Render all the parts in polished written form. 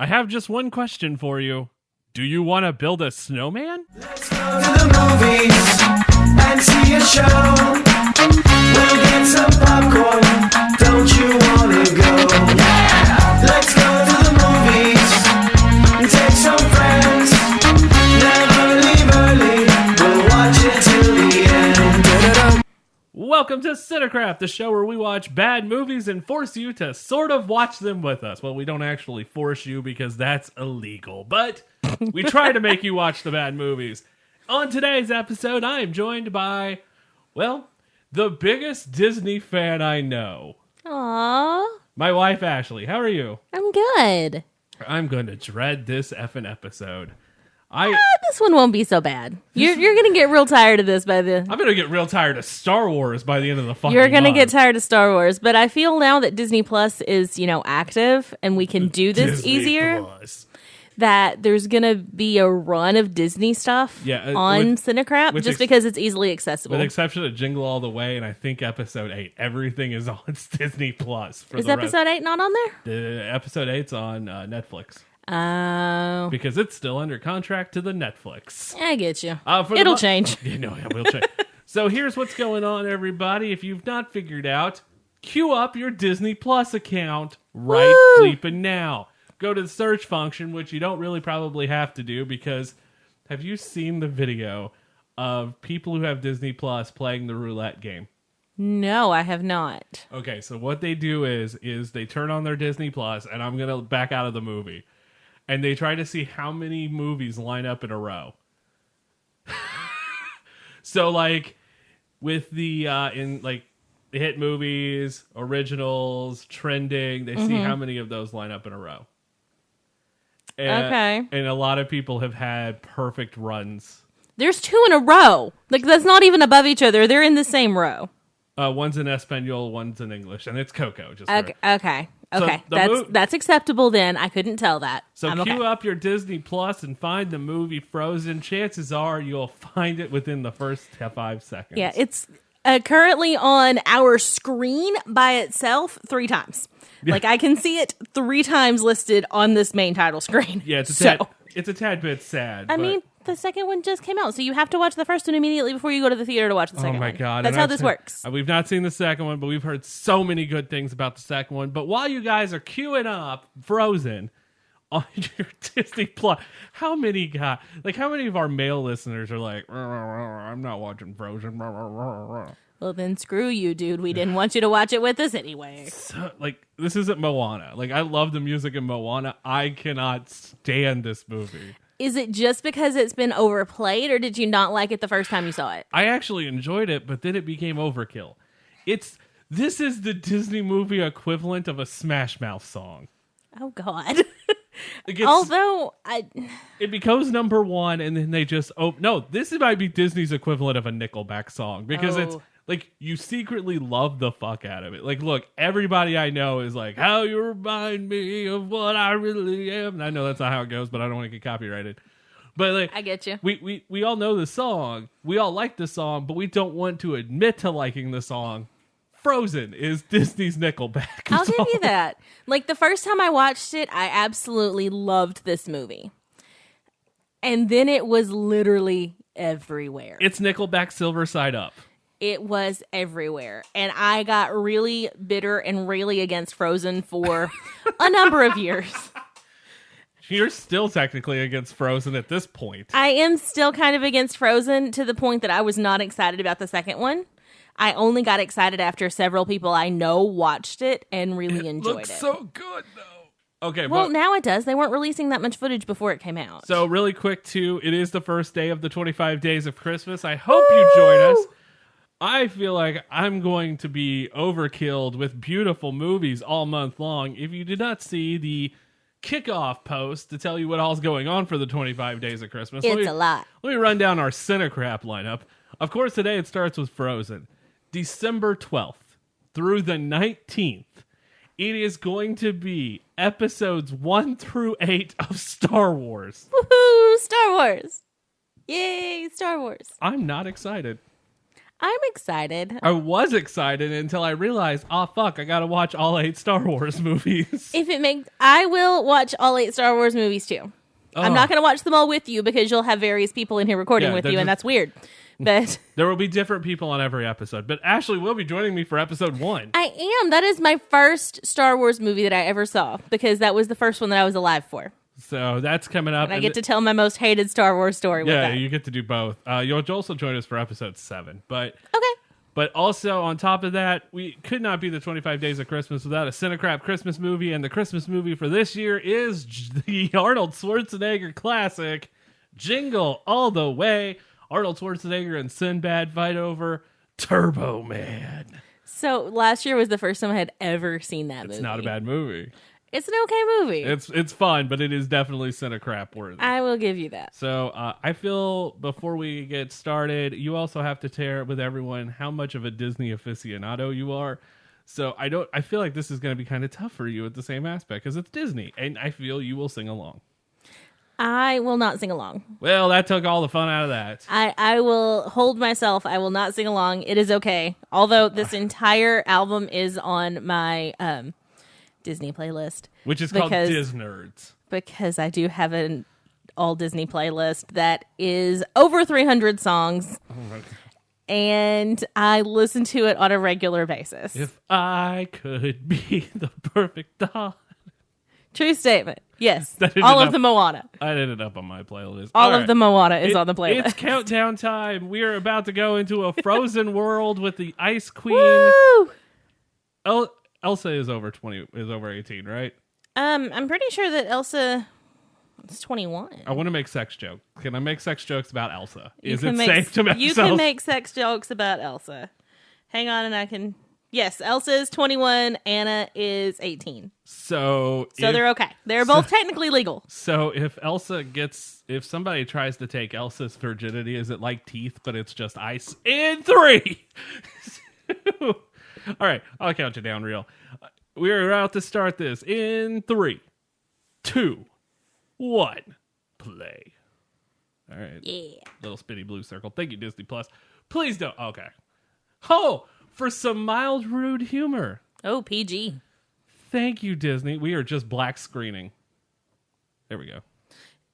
I have just one question for you. Do you want to build a snowman? Let's go to the movies and see a show. We'll get some popcorn. Don't you wanna go? Yeah! Let's go to the movies and take some friends. Never leave early. We'll watch it till the end. Da-da-da. Welcome to CineCrap, the show where we watch bad movies and force you to sort of watch them with us. Well, we don't actually force you because that's illegal, but we try to make you watch the bad movies. On today's episode, I am joined by, well, the biggest Disney fan I know. Aww. My wife, Ashley. How are you? I'm good. I'm going to dread this effing episode. This one won't be so bad. You're going to get real tired of this by the... I'm going to get real tired of Star Wars by the end of the fucking You're going to month. get tired of Star Wars, but I feel now that Disney Plus is, active and we can do this Disney easier, Plus. that there's going to be a run of Disney stuff on CineCrap just because it's easily accessible. With the exception of Jingle All the Way and I think episode 8, everything is on Disney Plus. Is episode 8 not on there? The episode 8's on Netflix. Oh. Because it's still under contract to the Netflix. I get you. It'll change. It will change. So here's what's going on, everybody. If you've not figured out, queue up your Disney Plus account right bleeping now. Go to the search function, which you don't really probably have to do because have you seen the video of people who have Disney Plus playing the roulette game? No, I have not. Okay, so what they do is they turn on their Disney Plus, and I'm going to back out of the movie. And they try to see how many movies line up in a row. So, like, with the the hit movies, originals, trending, they see how many of those line up in a row. Okay. And a lot of people have had perfect runs. There's 2 in a row. Like, that's not even above each other. They're in the same row. One's in Espanol, one's in English, and it's Coco. Okay. So That's acceptable then. I couldn't tell that. So queue up your Disney Plus and find the movie Frozen. Chances are you'll find it within the first 5 seconds. Yeah, it's currently on our screen by itself 3 times. Yeah. Like, I can see it 3 times listed on this main title screen. Yeah, it's a tad bit sad. I mean, the second one just came out, so you have to watch the first one immediately before you go to the theater to watch the second one. Oh my God. That's how this works. We've not seen the second one, but we've heard so many good things about the second one. But while you guys are queuing up Frozen on your Disney Plus, how many of our male listeners are like, I'm not watching Frozen. Well, then screw you, dude. We didn't want you to watch it with us anyway. So, this isn't Moana. I love the music in Moana. I cannot stand this movie. Is it just because it's been overplayed, or did you not like it the first time you saw it? I actually enjoyed it, but then it became overkill. This is the Disney movie equivalent of a Smash Mouth song. Oh, God. It becomes number 1, and then they just... Oh, no, this might be Disney's equivalent of a Nickelback song, because it's... you secretly love the fuck out of it. Look, everybody I know is like, how you remind me of what I really am. And I know that's not how it goes, but I don't want to get copyrighted. But I get you. We all know the song. We all like the song, but we don't want to admit to liking the song. Frozen is Disney's Nickelback. I'll give you that. The first time I watched it, I absolutely loved this movie. And then it was literally everywhere. It's Nickelback Silver Side Up. It was everywhere. And I got really bitter and really against Frozen for a number of years. You're still technically against Frozen at this point. I am still kind of against Frozen to the point that I was not excited about the second one. I only got excited after several people I know watched it and really enjoyed it. Looks so good, though. Okay, well, now it does. They weren't releasing that much footage before it came out. So really quick, too, it is the first day of the 25 Days of Christmas. I hope you join us. I feel like I'm going to be overkilled with beautiful movies all month long. If you did not see the kickoff post to tell you what all's going on for the 25 Days of Christmas, it's a lot. Let me run down our CineCrap lineup. Of course, today it starts with Frozen. December 12th through the 19th, it is going to be episodes 1 through 8 of Star Wars. Woohoo! Star Wars! Yay, Star Wars. I'm not excited. I'm excited. I was excited until I realized, oh fuck, I gotta watch all 8 Star Wars movies. I will watch all 8 Star Wars movies too. I'm not going to watch them all with you because you'll have various people in here recording with you, and that's weird. But there will be different people on every episode. But Ashley will be joining me for episode 1. I am. That is my first Star Wars movie that I ever saw because that was the first one that I was alive for. So that's coming up. And I get to tell my most hated Star Wars story with that. Yeah, you get to do both. You'll also join us for episode 7. But okay. But also, on top of that, we could not be the 25 Days of Christmas without a CineCrap Christmas movie, and the Christmas movie for this year is the Arnold Schwarzenegger classic, Jingle All the Way. Arnold Schwarzenegger and Sinbad fight over Turbo Man. So last year was the first time I had ever seen that movie. It's not a bad movie. It's an okay movie. It's fun, but it is definitely CineCrap worthy. I will give you that. So I feel before we get started, you also have to share with everyone how much of a Disney aficionado you are. So I feel like this is going to be kind of tough for you at the same aspect because it's Disney, and I feel you will sing along. I will not sing along. Well, that took all the fun out of that. I will hold myself. I will not sing along. It is okay. Although this entire album is on my Disney playlist. Which is called Disnerds. Because I do have an all Disney playlist that is over 300 songs. Oh my God. And I listen to it on a regular basis. If I could be the perfect dog. True statement. Yes. All of the Moana. I ended up on my playlist. All of the Moana is on the playlist. It's countdown time. We are about to go into a frozen world with the Ice Queen. Woo! Elsa is over 18, right? I'm pretty sure that Elsa is 21. I want to make sex jokes. Can I make sex jokes about Elsa? Is it safe to make You can make sex jokes about Elsa. Hang on and I can... Yes, Elsa is 21, Anna is 18. So they're okay. They're both technically legal. So if somebody tries to take Elsa's virginity, is it like teeth, but it's just ice? In 3! All right, I'll count you down real. We're about to start this in 3, 2, 1, play. All right. Yeah. Little spinny blue circle. Thank you, Disney Plus. Please don't. Okay. Oh, for some mild, rude humor. Oh, PG. Thank you, Disney. We are just black screening. There we go.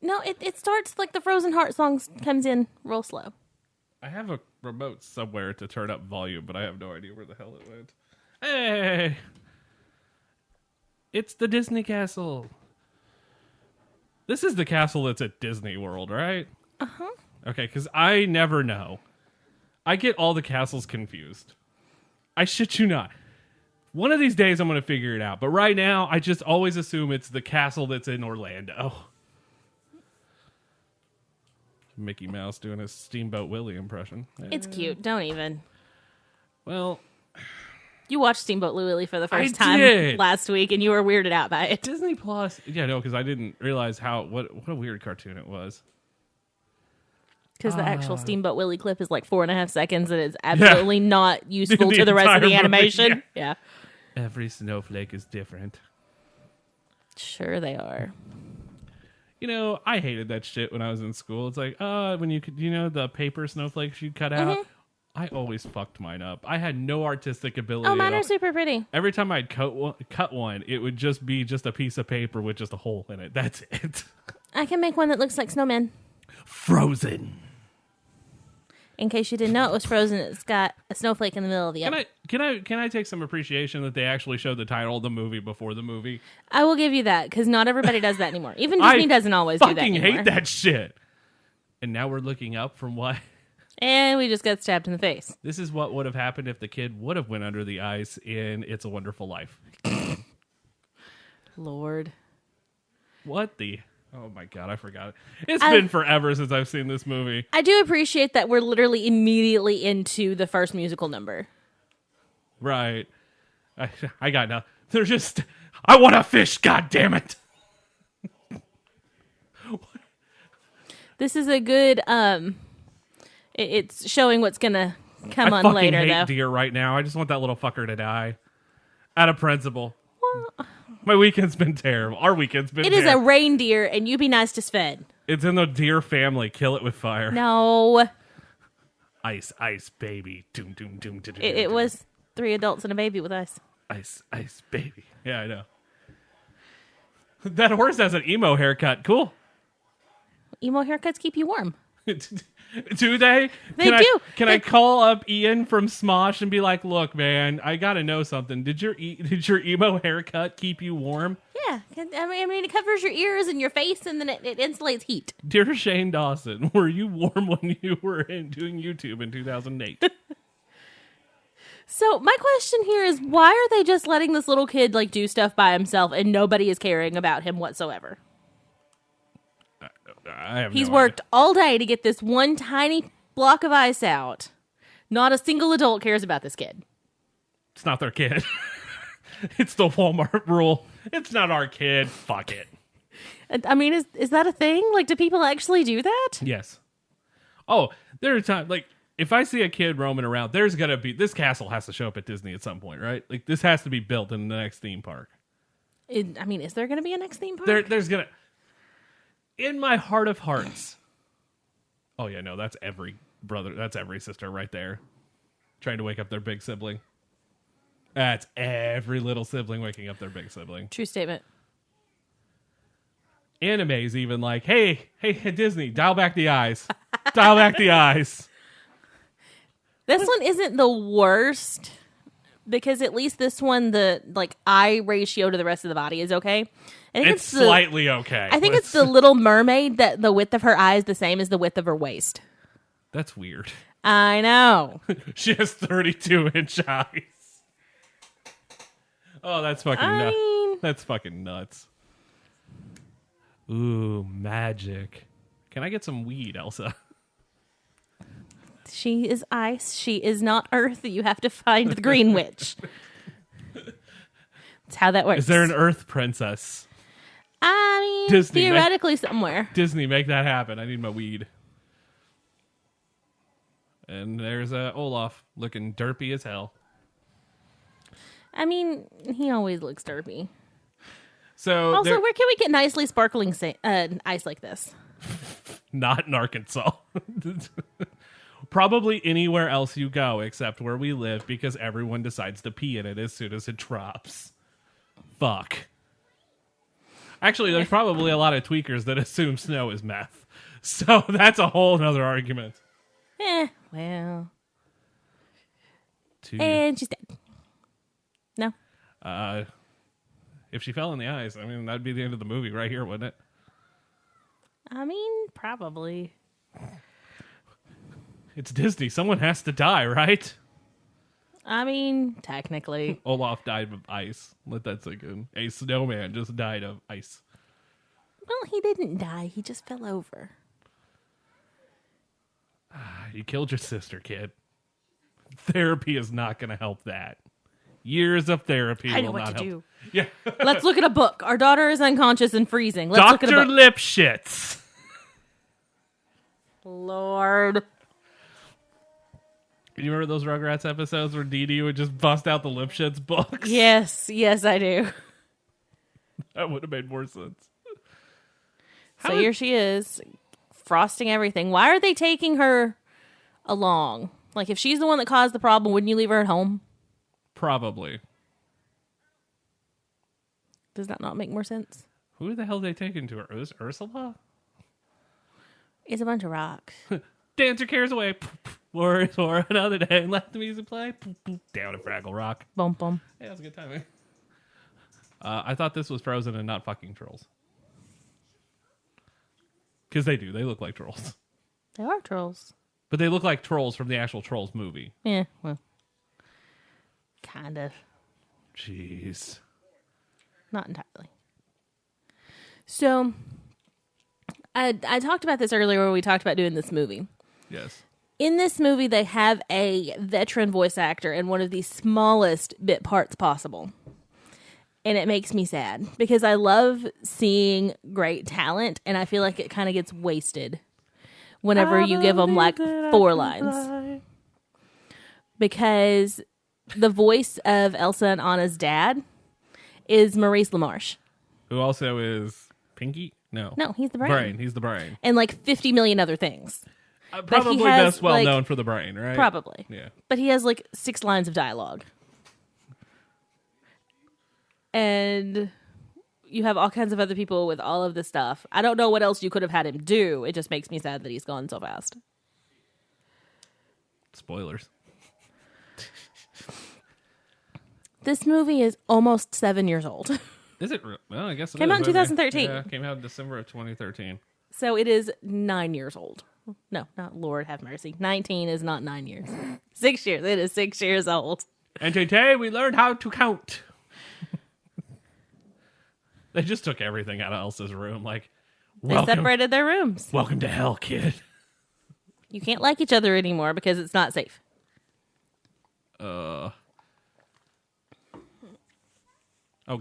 No, it starts like the Frozen Heart song comes in real slow. I have a remote somewhere to turn up volume, but I have no idea where the hell it went. Hey! It's the Disney Castle. This is the castle that's at Disney World, right? Uh-huh. Okay, because I never know. I get all the castles confused. I shit you not. One of these days I'm going to figure it out. But right now, I just always assume it's the castle that's in Orlando. Mickey Mouse doing a Steamboat Willie impression. It's cute. Don't even. Well... You watched Steamboat Willie for the first time last week, and you were weirded out by it. Disney Plus... Yeah, no, because I didn't realize what a weird cartoon it was. Because the actual Steamboat Willie clip is like 4.5 seconds, and it's absolutely not useful to the rest of the animation. Movie, yeah. Every snowflake is different. Sure they are. You know, I hated that shit when I was in school. It's like, when you could, the paper snowflakes you cut out. I always fucked mine up. I had no artistic ability. Oh, mine are super pretty. Every time I'd cut one, it would just be just a piece of paper with just a hole in it. That's it. I can make one that looks like Snowman. Frozen. In case you didn't know, it was Frozen. It's got a snowflake in the middle of the end. Can I take some appreciation that they actually showed the title of the movie before the movie? I will give you that, because not everybody does that anymore. Even Disney doesn't always do that anymore. I fucking hate that shit. And now we're looking up from what? And we just got stabbed in the face. This is what would have happened if the kid would have went under the ice in It's a Wonderful Life. Lord. What the... Oh my God, I forgot it. It's been forever since I've seen this movie. I do appreciate that we're literally immediately into the first musical number. Right. I got nothing. They're just... I want a fish, God damn it! This is a good... It's showing what's gonna come on later, though. I fucking hate deer right now. I just want that little fucker to die. Out of principle. Well, my weekend's been terrible. Our weekend's been terrible. It is a reindeer, and you be nice to Sven. It's in the deer family. Kill it with fire. No. Ice, ice, baby. Doom, doom, doom, doom, It was 3 adults and a baby with ice. Ice, ice, baby. Yeah, I know. That horse has an emo haircut. Cool. Emo haircuts keep you warm. Do they? They do. Can I call up Ian from Smosh and be like, look, man, I got to know something. Did your emo haircut keep you warm? Yeah. I mean, it covers your ears and your face, and then it insulates heat. Dear Shane Dawson, were you warm when you were doing YouTube in 2008? So my question here is, why are they just letting this little kid like do stuff by himself and nobody is caring about him whatsoever? He's worked all day to get this one tiny block of ice out. Not a single adult cares about this kid. It's not their kid. It's the Walmart rule. It's not our kid. Fuck it. I mean, is that a thing? Like, do people actually do that? Yes. Oh, there are times, like, if I see a kid roaming around, there's going to be, this castle has to show up at Disney at some point, right? Like, this has to be built in the next theme park. I mean, is there going to be a next theme park? There's going to, in my heart of hearts. Oh, yeah, no, that's every brother, that's every sister right there. Trying to wake up their big sibling. That's every little sibling waking up their big sibling. True statement. Anime's even like, hey, Disney, dial back the eyes. Dial back the eyes. This one isn't the worst because at least this one, the like eye ratio to the rest of the body is okay. I think It's slightly okay. I think it's the Little Mermaid that the width of her eye is the same as the width of her waist. That's weird. I know. She has 32-inch eyes. Oh, that's fucking nuts. That's fucking nuts. Ooh, magic. Can I get some weed, Elsa? She is ice. She is not earth. You have to find the green witch. That's how that works. Is there an earth princess? I mean, Disney, theoretically somewhere. Disney, make that happen. I need my weed. And there's Olaf looking derpy as hell. I mean, he always looks derpy. So Also, where can we get nicely sparkling ice like this? Not in Arkansas. Probably anywhere else you go except where we live because everyone decides to pee in it as soon as it drops. Fuck. Actually, there's probably a lot of tweakers that assume snow is meth. So that's a whole other argument. Well. And she's dead. No. If she fell in the ice, I mean, that'd be the end of the movie right here, wouldn't it? I mean, probably. It's Disney. Someone has to die, right? I mean, technically. Olaf died of ice. Let that sink in. A snowman just died of ice. Well, he didn't die. He just fell over. You killed your sister, kid. Therapy is not going to help that. Years of therapy I know will what not to help. do. Yeah. Let's look at a book. Our daughter is unconscious and freezing. Let's look at a Dr. book. Lipschitz. Lord. You remember those Rugrats episodes where Dee Dee would just bust out the Lipschitz books? Yes, I do. That would have made more sense. So here she is, frosting everything. Why are they taking her along? Like, if she's the one that caused the problem, wouldn't you leave her at home? Probably. Does that not make more sense? Who the hell are they taking to her? Ursula? It's a bunch of rocks. Dancer cares away. Worries for another day. And let the music play. Down at Fraggle Rock. Bum bum. Yeah, that was a good time, eh? I thought this was Frozen and not fucking Trolls. Because they do. They look like Trolls. They are trolls. But they look like Trolls from the actual Trolls movie. Yeah, well. Kind of. Jeez. Not entirely. So, I talked about this earlier when we talked about doing this movie. Yes. In this movie, they have a veteran voice actor in one of the smallest bit parts possible. And it makes me sad because I love seeing great talent, and I feel like it kind of gets wasted whenever you give them like 4 lines. Because the voice of Elsa and Anna's dad is Maurice LaMarche. Who also is Pinky? No. No, he's the brain. He's the brain. And like 50 million other things. Probably has, best well known for the brain, right? Probably. Yeah. But he has like 6 lines of dialogue. And you have all kinds of other people with all of this stuff. I don't know what else you could have had him do. It just makes me sad that he's gone so fast. Spoilers. This movie is almost 7 years old. Is it? Well, I guess it Came out in is, okay. 2013. Yeah, came out in December of 2013. So it is 9 years old. No, not Lord have mercy. 19 is not 9 years. 6 years. It is 6 years old. And today we learned how to count. They just took everything out of Elsa's room. Like, They separated their rooms. Welcome to hell, kid. You can't like each other anymore because it's not safe. Oh,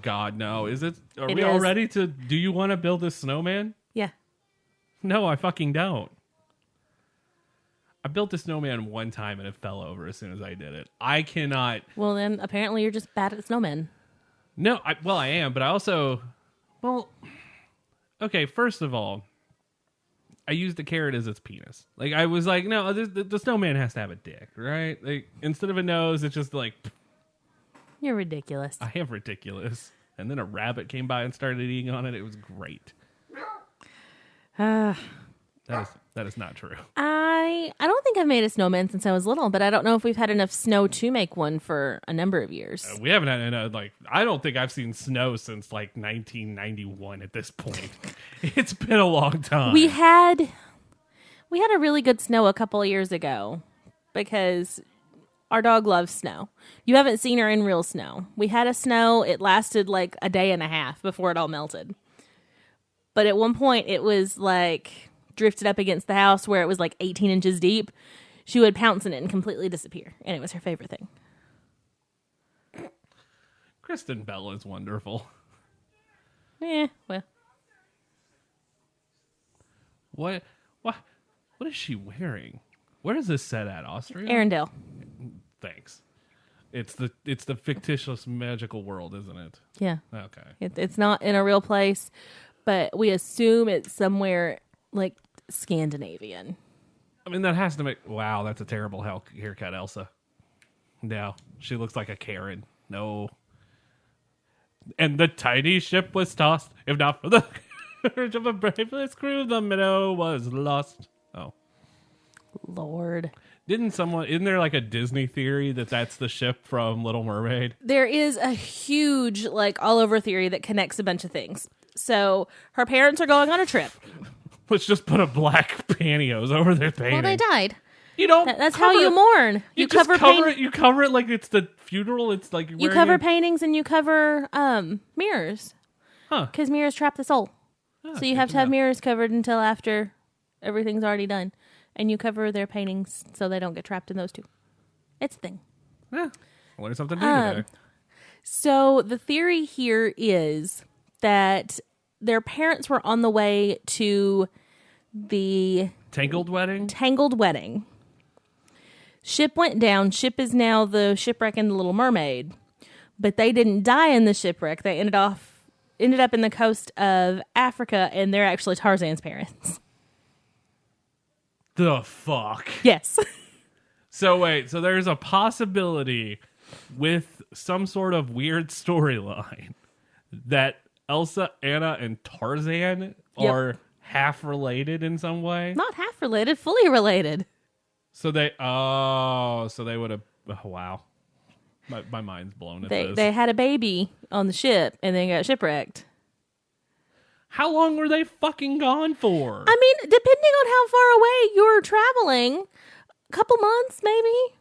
God, no. Is it? Are It we all is. ready to... Do you want to build a snowman? Yeah. No, I fucking don't. I built a snowman one time and it fell over as soon as I did it. I cannot... Well, then apparently you're just bad at snowmen. No, I am, but I also... Well, okay, first of all, I used the carrot as its penis. Like, I was like, no, the snowman has to have a dick, right? Like, instead of a nose, it's just like... You're ridiculous. I am ridiculous. And then a rabbit came by and started eating on it. It was great. That is not true. I don't think I've made a snowman since I was little, but I don't know if we've had enough snow to make one for a number of years. We haven't had I don't think I've seen snow since like 1991 at this point. It's been a long time. We had a really good snow a couple of years ago because our dog loves snow. You haven't seen her in real snow. We had a snow. It lasted like a day and a half before it all melted. But at one point, it was like drifted up against the house where it was like 18 inches deep. She would pounce in it and completely disappear. And it was her favorite thing. Kristen Bell is wonderful. Well. What is she wearing? Where is this set at? Austria? Arendelle. Thanks. It's the fictitious magical world, isn't it? Yeah. Okay. It's not in a real place, but we assume it's somewhere like Scandinavian. I mean, that has to make... Wow, that's a terrible haircut, Elsa. No, she looks like a Karen. No. And the tiny ship was tossed. If not for the courage of a braveless crew, the minnow was lost. Oh. Lord. Isn't there like a Disney theory that's the ship from Little Mermaid? There is a huge, like, all over theory that connects a bunch of things. So her parents are going on a trip. Let's just put a black pantyhose over their painting. Well, they died. You don't. That's how you mourn. You just cover it. You cover it like it's the funeral. It's like you cover paintings and you cover mirrors. Huh? Because mirrors trap the soul. Oh, So you have to have mirrors covered until after everything's already done. And you cover their paintings so they don't get trapped in those too. It's a thing. Yeah. Learn something new today. So the theory here is that their parents were on the way to the Tangled wedding. Ship went down. Ship is now the shipwreck in The Little Mermaid. But they didn't die in the shipwreck. They ended up in the coast of Africa, and they're actually Tarzan's parents. The fuck? Yes. So wait, so there's a possibility with some sort of weird storyline that Elsa, Anna, and Tarzan are half related in some way? Not half related, fully related. So they would have, oh, wow. My mind's blown at this. They had a baby on the ship and then got shipwrecked. How long were they fucking gone for? I mean, depending on how far away you're traveling, a couple months maybe.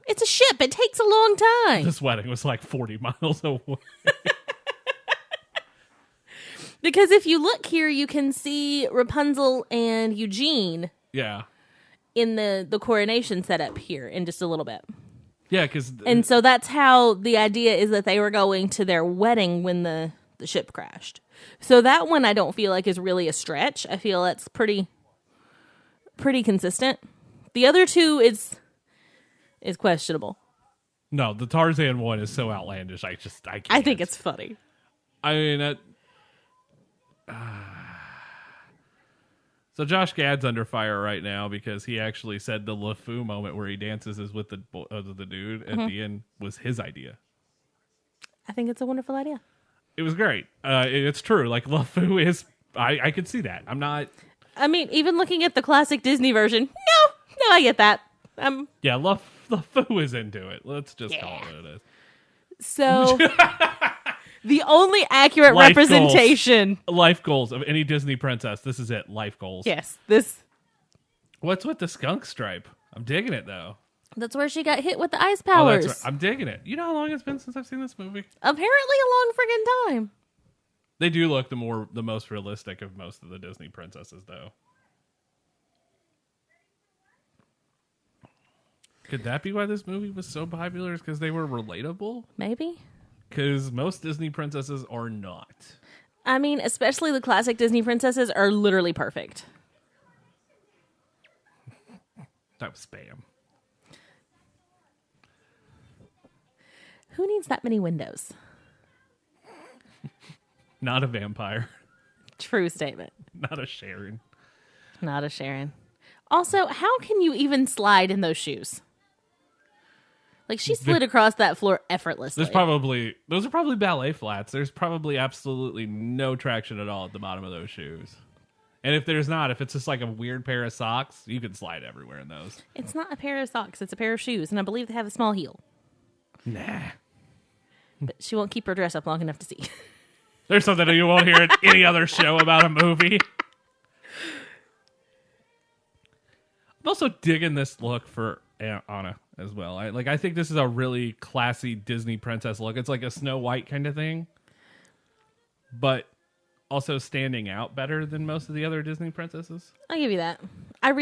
It's a ship. It takes a long time. This wedding was like 40 miles away. Because if you look here, you can see Rapunzel and Eugene. Yeah. In the coronation setup here in just a little bit. Yeah, because... And so that's how the idea is that they were going to their wedding when the ship crashed. So that one I don't feel like is really a stretch. I feel that's pretty consistent. The other two is questionable. No, the Tarzan one is so outlandish. I can't. I think it's funny. So Josh Gad's under fire right now because he actually said the LeFou moment where he dances is with the dude at the end was his idea. I think it's a wonderful idea. It was great. It's true. Like LeFou is, I could see that. I'm not. I mean, even looking at the classic Disney version, no, I get that. Yeah, LeFou is into it. Let's just call it what it is. So the only accurate Life representation. Life goals of any Disney princess. This is it. Life goals. Yes, this. What's with the skunk stripe? I'm digging it though. That's where she got hit with the ice Oh, powers. that's right. I'm digging it. You know how long it's been since I've seen this movie? Apparently a long friggin' time. They do look the most realistic of most of the Disney princesses, though. Could that be why this movie was so popular? Is because they were relatable? Maybe. Because most Disney princesses are not. I mean, especially the classic Disney princesses are literally perfect. That was spam. Who needs that many windows? Not a vampire. True statement. Not a Sharon. Not a Sharon. Also, how can you even slide in those shoes? Like, she slid across that floor effortlessly. Those are probably ballet flats. There's probably absolutely no traction at all at the bottom of those shoes. And if it's just like a weird pair of socks, you can slide everywhere in those. It's not a pair of socks. It's a pair of shoes. And I believe they have a small heel. Nah. But she won't keep her dress up long enough to see. There's something that you won't hear in any other show about a movie. I'm also digging this look for Anna as well. I think this is a really classy Disney princess look. It's like a Snow White kind of thing, but also standing out better than most of the other Disney princesses. I'll give you that. I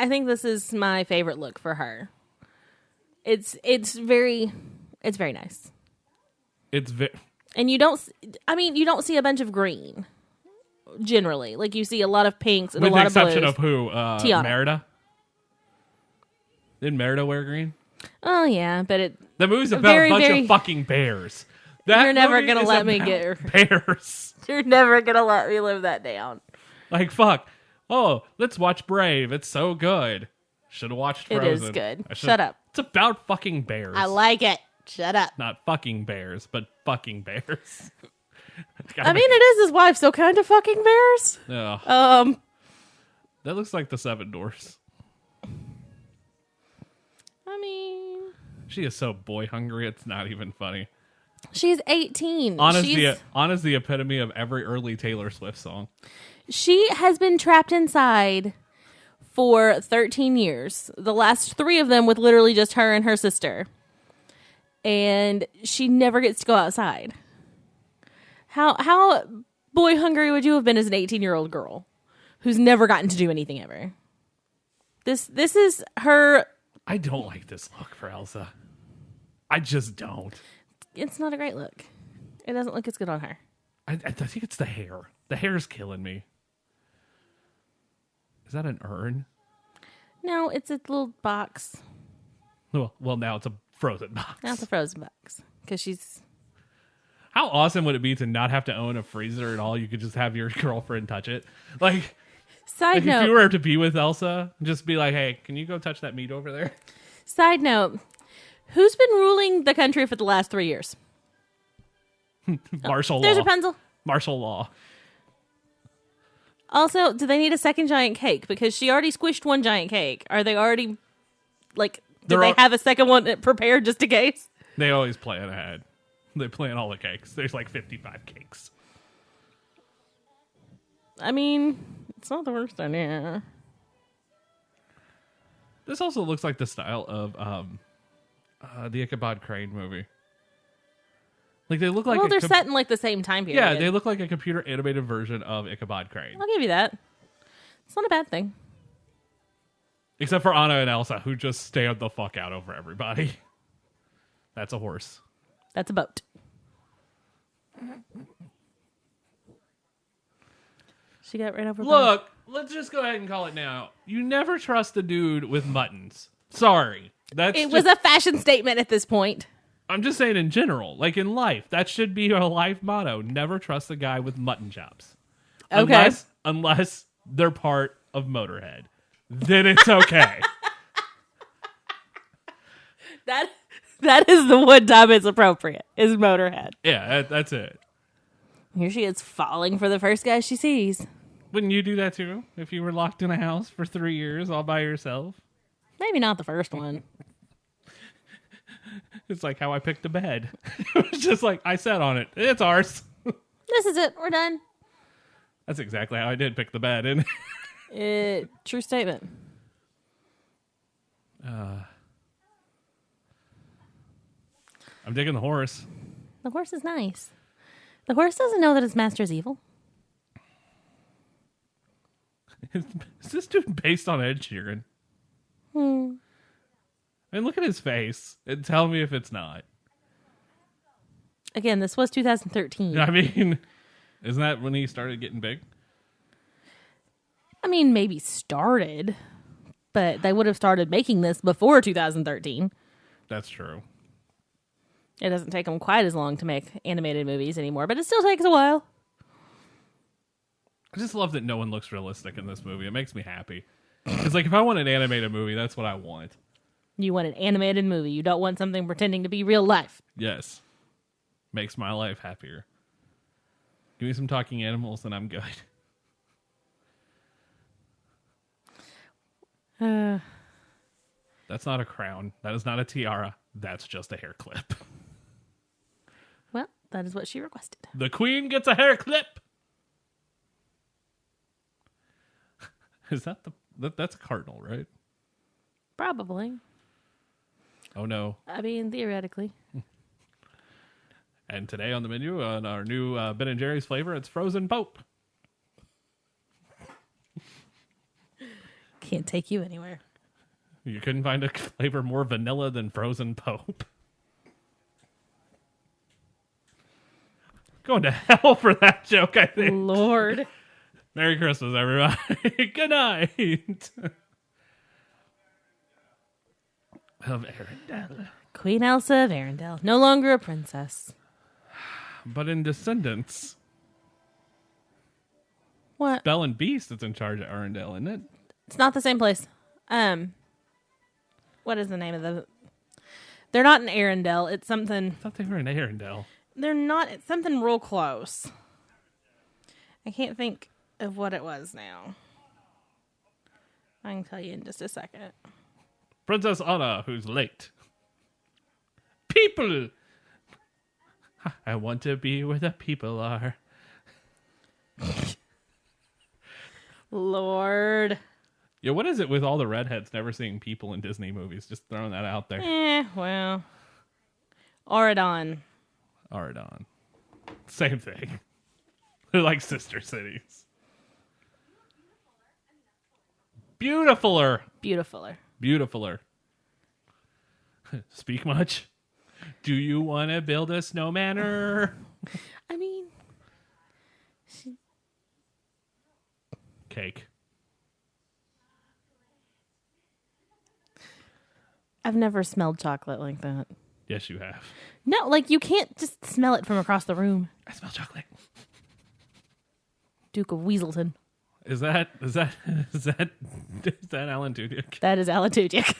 think this is my favorite look for her. It's very nice. And you don't see a bunch of green generally. Like you see a lot of pinks and with a lot the of blues. exception of who? Tiana. Merida. Didn't Merida wear green? Oh yeah, but The movie's about a bunch of fucking bears. You're never gonna let me get bears. You're never gonna let me live that down. Like fuck. Oh, let's watch Brave. It's so good. Should have watched Frozen. It is good. Shut up. It's about fucking bears. I like it. Shut up. Not fucking bears, but fucking bears. I mean, it is his wife, so kind of fucking bears. That looks like the Seven Dwarfs. I mean, she is so boy hungry. It's not even funny. She's 18. Anna's the epitome of every early Taylor Swift song. She has been trapped inside for 13 years. The last 3 of them with literally just her and her sister. And she never gets to go outside. How boy hungry would you have been as an 18-year-old girl who's never gotten to do anything ever? This is her. I don't like this look for Elsa. I just don't. It's not a great look. It doesn't look as good on her. I think it's the hair. The hair's killing me. Is that an urn? No, it's a little box. Well, now it's a frozen box. Now it's a frozen box. Because she's... How awesome would it be to not have to own a freezer at all? You could just have your girlfriend touch it. Like, Side note. if you were to be with Elsa, just be like, hey, can you go touch that meat over there? Side note. Who's been ruling the country for the last 3 years? Martial law. There's Rapunzel. Martial law. Also, do they need a second giant cake? Because she already squished one giant cake. Are they already, like, do they have a second one prepared just in case? They always plan ahead. They plan all the cakes. There's like 55 cakes. I mean, it's not the worst idea. This also looks like the style of the Ichabod Crane movie. Like they look like they're set in like the same time period. Yeah, they look like a computer animated version of Ichabod Crane. I'll give you that. It's not a bad thing. Except for Anna and Elsa, who just stand the fuck out over everybody. That's a horse. That's a boat. She got right over. Look, let's just go ahead and call it now. You never trust a dude with muttons. Sorry. It was a fashion statement at this point. I'm just saying in general, like in life, that should be a life motto. Never trust a guy with mutton chops. Okay. Unless they're part of Motorhead, then it's okay. That is the one time it's appropriate, is Motorhead. Yeah, that's it. Here she is falling for the first guy she sees. Wouldn't you do that too if you were locked in a house for 3 years all by yourself? Maybe not the first one. It's like how I picked a bed. It was just like, I sat on it. It's ours. This is it. We're done. That's exactly how I did pick the bed. And True statement. I'm digging the horse. The horse is nice. The horse doesn't know that his master's evil. Is this dude based on Ed Sheeran? I mean, look at his face and tell me if it's not. Again, this was 2013. I mean, isn't that when he started getting big? I mean, maybe started, but they would have started making this before 2013. That's true. It doesn't take them quite as long to make animated movies anymore, but it still takes a while. I just love that no one looks realistic in this movie. It makes me happy. Because, like, if I want an animated movie, that's what I want. You want an animated movie. You don't want something pretending to be real life. Yes. Makes my life happier. Give me some talking animals and I'm good. That's not a crown. That is not a tiara. That's just a hair clip. Well, that is what she requested. The queen gets a hair clip. Is that that's a cardinal, right? Probably. Oh no. I mean, theoretically. And today on the menu, on our new Ben & Jerry's flavor, it's frozen Pope. Can't take you anywhere. You couldn't find a flavor more vanilla than frozen Pope. Going to hell for that joke, I think. Lord. Merry Christmas, everybody. Good night. Of Arendelle. Queen Elsa of Arendelle. No longer a princess. But in Descendants, What? Belle and Beast is in charge of Arendelle, isn't it? It's not the same place. What is the name of the... They're not in Arendelle. It's something... I thought they were in Arendelle. They're not... It's something real close. I can't think of what it was now. I can tell you in just a second. Princess Anna, who's late. People! I want to be where the people are. Lord. Yeah, what is it with all the redheads never seeing people in Disney movies? Just throwing that out there. Well. Auradon. Aradon. Same thing. They're like sister cities. Beautifuler. Beautifuler. Speak much? Do you want to build a snowmanor? I mean... Cake. I've never smelled chocolate like that. Yes, you have. No, like you can't just smell it from across the room. I smell chocolate. Duke of Weaselton. Is that Alan Tudyk? That is Alan Tudyk.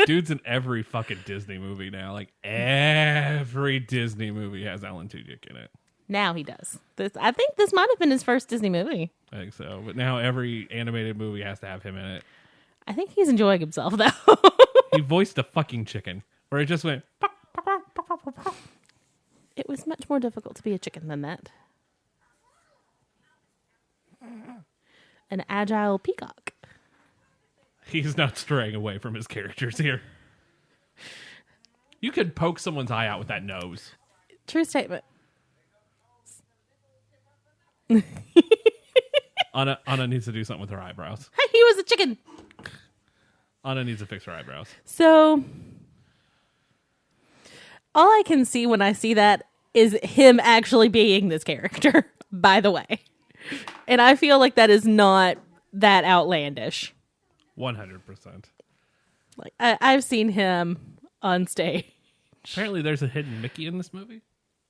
Dude's in every fucking Disney movie now. Like every Disney movie has Alan Tudyk in it. Now he does. I think this might have been his first Disney movie. I think so. But now every animated movie has to have him in it. I think he's enjoying himself though. He voiced a fucking chicken where it just went. It was much more difficult to be a chicken than that. An agile peacock. He's not straying away from his characters here. You could poke someone's eye out with that nose. True statement. Anna needs to do something with her eyebrows. Hey, he was a chicken. Anna needs to fix her eyebrows. So, all I can see when I see that is him actually being this character, by the way. And I feel like that is not that outlandish. 100%. Like I've seen him on stage. Apparently there's a hidden Mickey in this movie.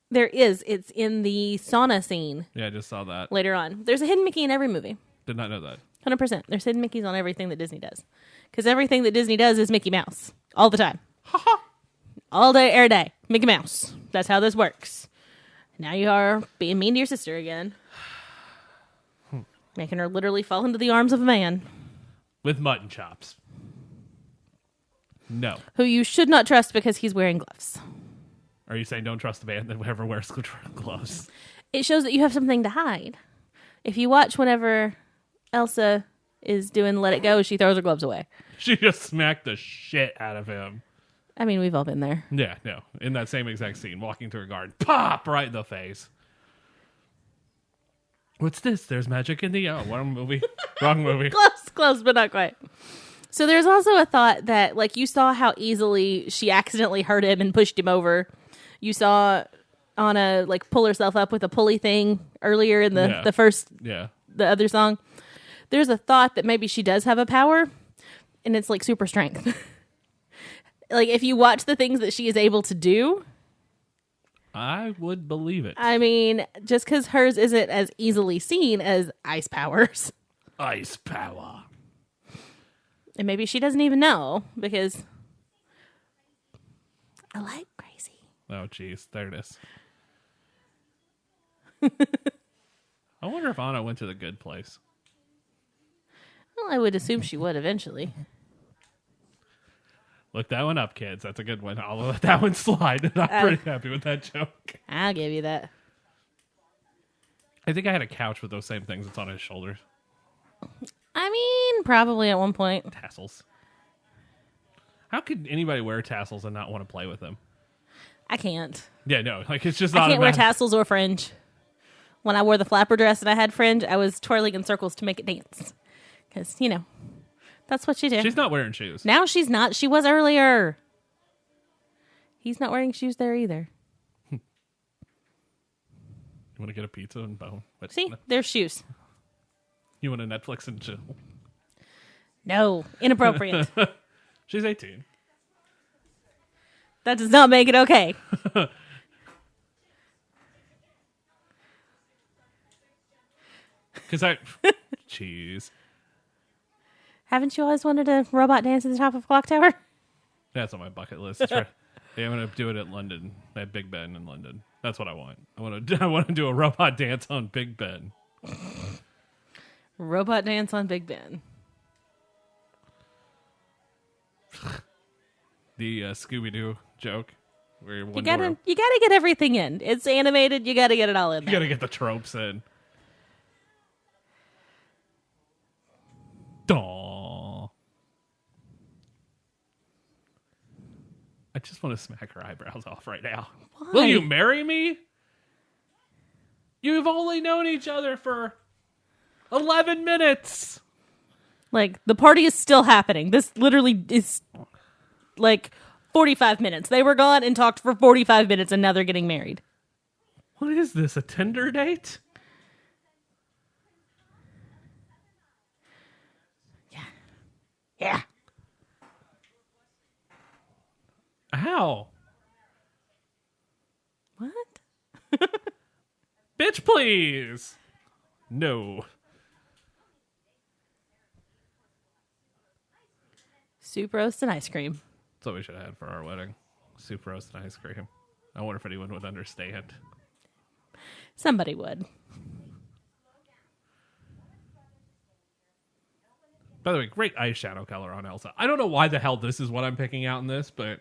There is. It's in the sauna scene Yeah, I just saw that. later on. There's a hidden Mickey in every movie. Did not know that. 100%. There's hidden Mickeys on everything that Disney does. Because everything that Disney does is Mickey Mouse. All the time. All day, every day. Mickey Mouse. That's how this works. Now you are being mean to your sister again. Making her literally fall into the arms of a man. With mutton chops. No. Who you should not trust because he's wearing gloves. Are you saying don't trust the man that ever wears gloves? It shows that you have something to hide. If you watch whenever Elsa is doing Let It Go, she throws her gloves away. She just smacked the shit out of him. I mean, we've all been there. Yeah, no. In that same exact scene, walking through a garden. Pop! Right in the face. What's this? There's magic in the... Oh, wrong movie. Wrong movie. Close, but not quite. So there's also a thought that, like, you saw how easily she accidentally hurt him and pushed him over. You saw Anna, like, pull herself up with a pulley thing earlier in the first... Yeah. The other song. There's a thought that maybe she does have a power, and it's, like, super strength. Like, if you watch the things that she is able to do... I would believe it. I mean, just because hers isn't as easily seen as ice powers. Ice power. And maybe she doesn't even know, because I like crazy. Oh, jeez. There it is. I wonder if Anna went to the good place. Well, I would assume she would eventually. Look that one up, kids. That's a good one. I'll let that one slide. And I'm pretty happy with that joke. I'll give you that. I think I had a couch with those same things that's on his shoulders. I mean, probably at one point. Tassels. How could anybody wear tassels and not want to play with them? I can't. Yeah, no. Like, it's just I can't wear automatic. tassels or fringe. When I wore the flapper dress and I had fringe, I was twirling in circles to make it dance. Because, you know, that's what you do. She's not wearing shoes. Now she's not. She was earlier. He's not wearing shoes there either. You want to get a pizza and bone? But See? There's shoes. You want a Netflix and chill? No. Inappropriate. She's 18. That does not make it okay. Because Jeez. Haven't you always wanted a robot dance at the top of a clock tower? That's on my bucket list. That's right. Yeah, I'm going to do it at London, at Big Ben in London. That's what I want. I want to do a robot dance on Big Ben. Robot dance on Big Ben. The Scooby-Doo joke. Where You gotta get everything in. It's animated. You gotta get it all in You there. got to get the tropes in. Daw. I just want to smack her eyebrows off right now. Why? Will you marry me? You've only known each other for 11 minutes. Like, the party is still happening. This literally is like 45 minutes. They were gone and talked for 45 minutes, and now they're getting married. What is this, a Tinder date? Yeah. How? What? Bitch, please. No. Soup, roast, and ice cream. That's what we should have had for our wedding. Soup, roast, and ice cream. I wonder if anyone would understand. Somebody would. By the way, great eyeshadow color on Elsa. I don't know why the hell this is what I'm picking out in this, but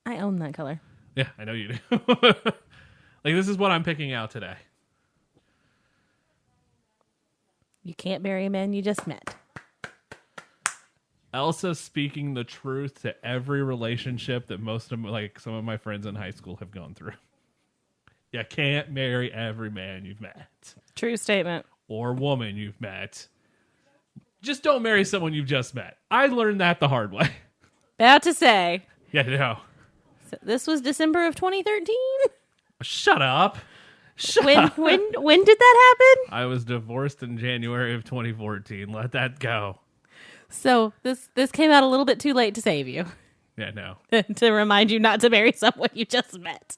I own that color. yeah, I know you do. Like, this is what I'm picking out today. You can't marry a man you just met. Elsa speaking the truth to every relationship that some of my friends in high school have gone through. You can't marry every man you've met. True statement. Or woman you've met. Just don't marry someone you've just met. I learned that the hard way. About to say. Yeah, no. So this was December of 2013? Shut up. When did that happen? I was divorced in January of 2014. Let that go. So this came out a little bit too late to save you. Yeah, no. To remind you not to marry someone you just met.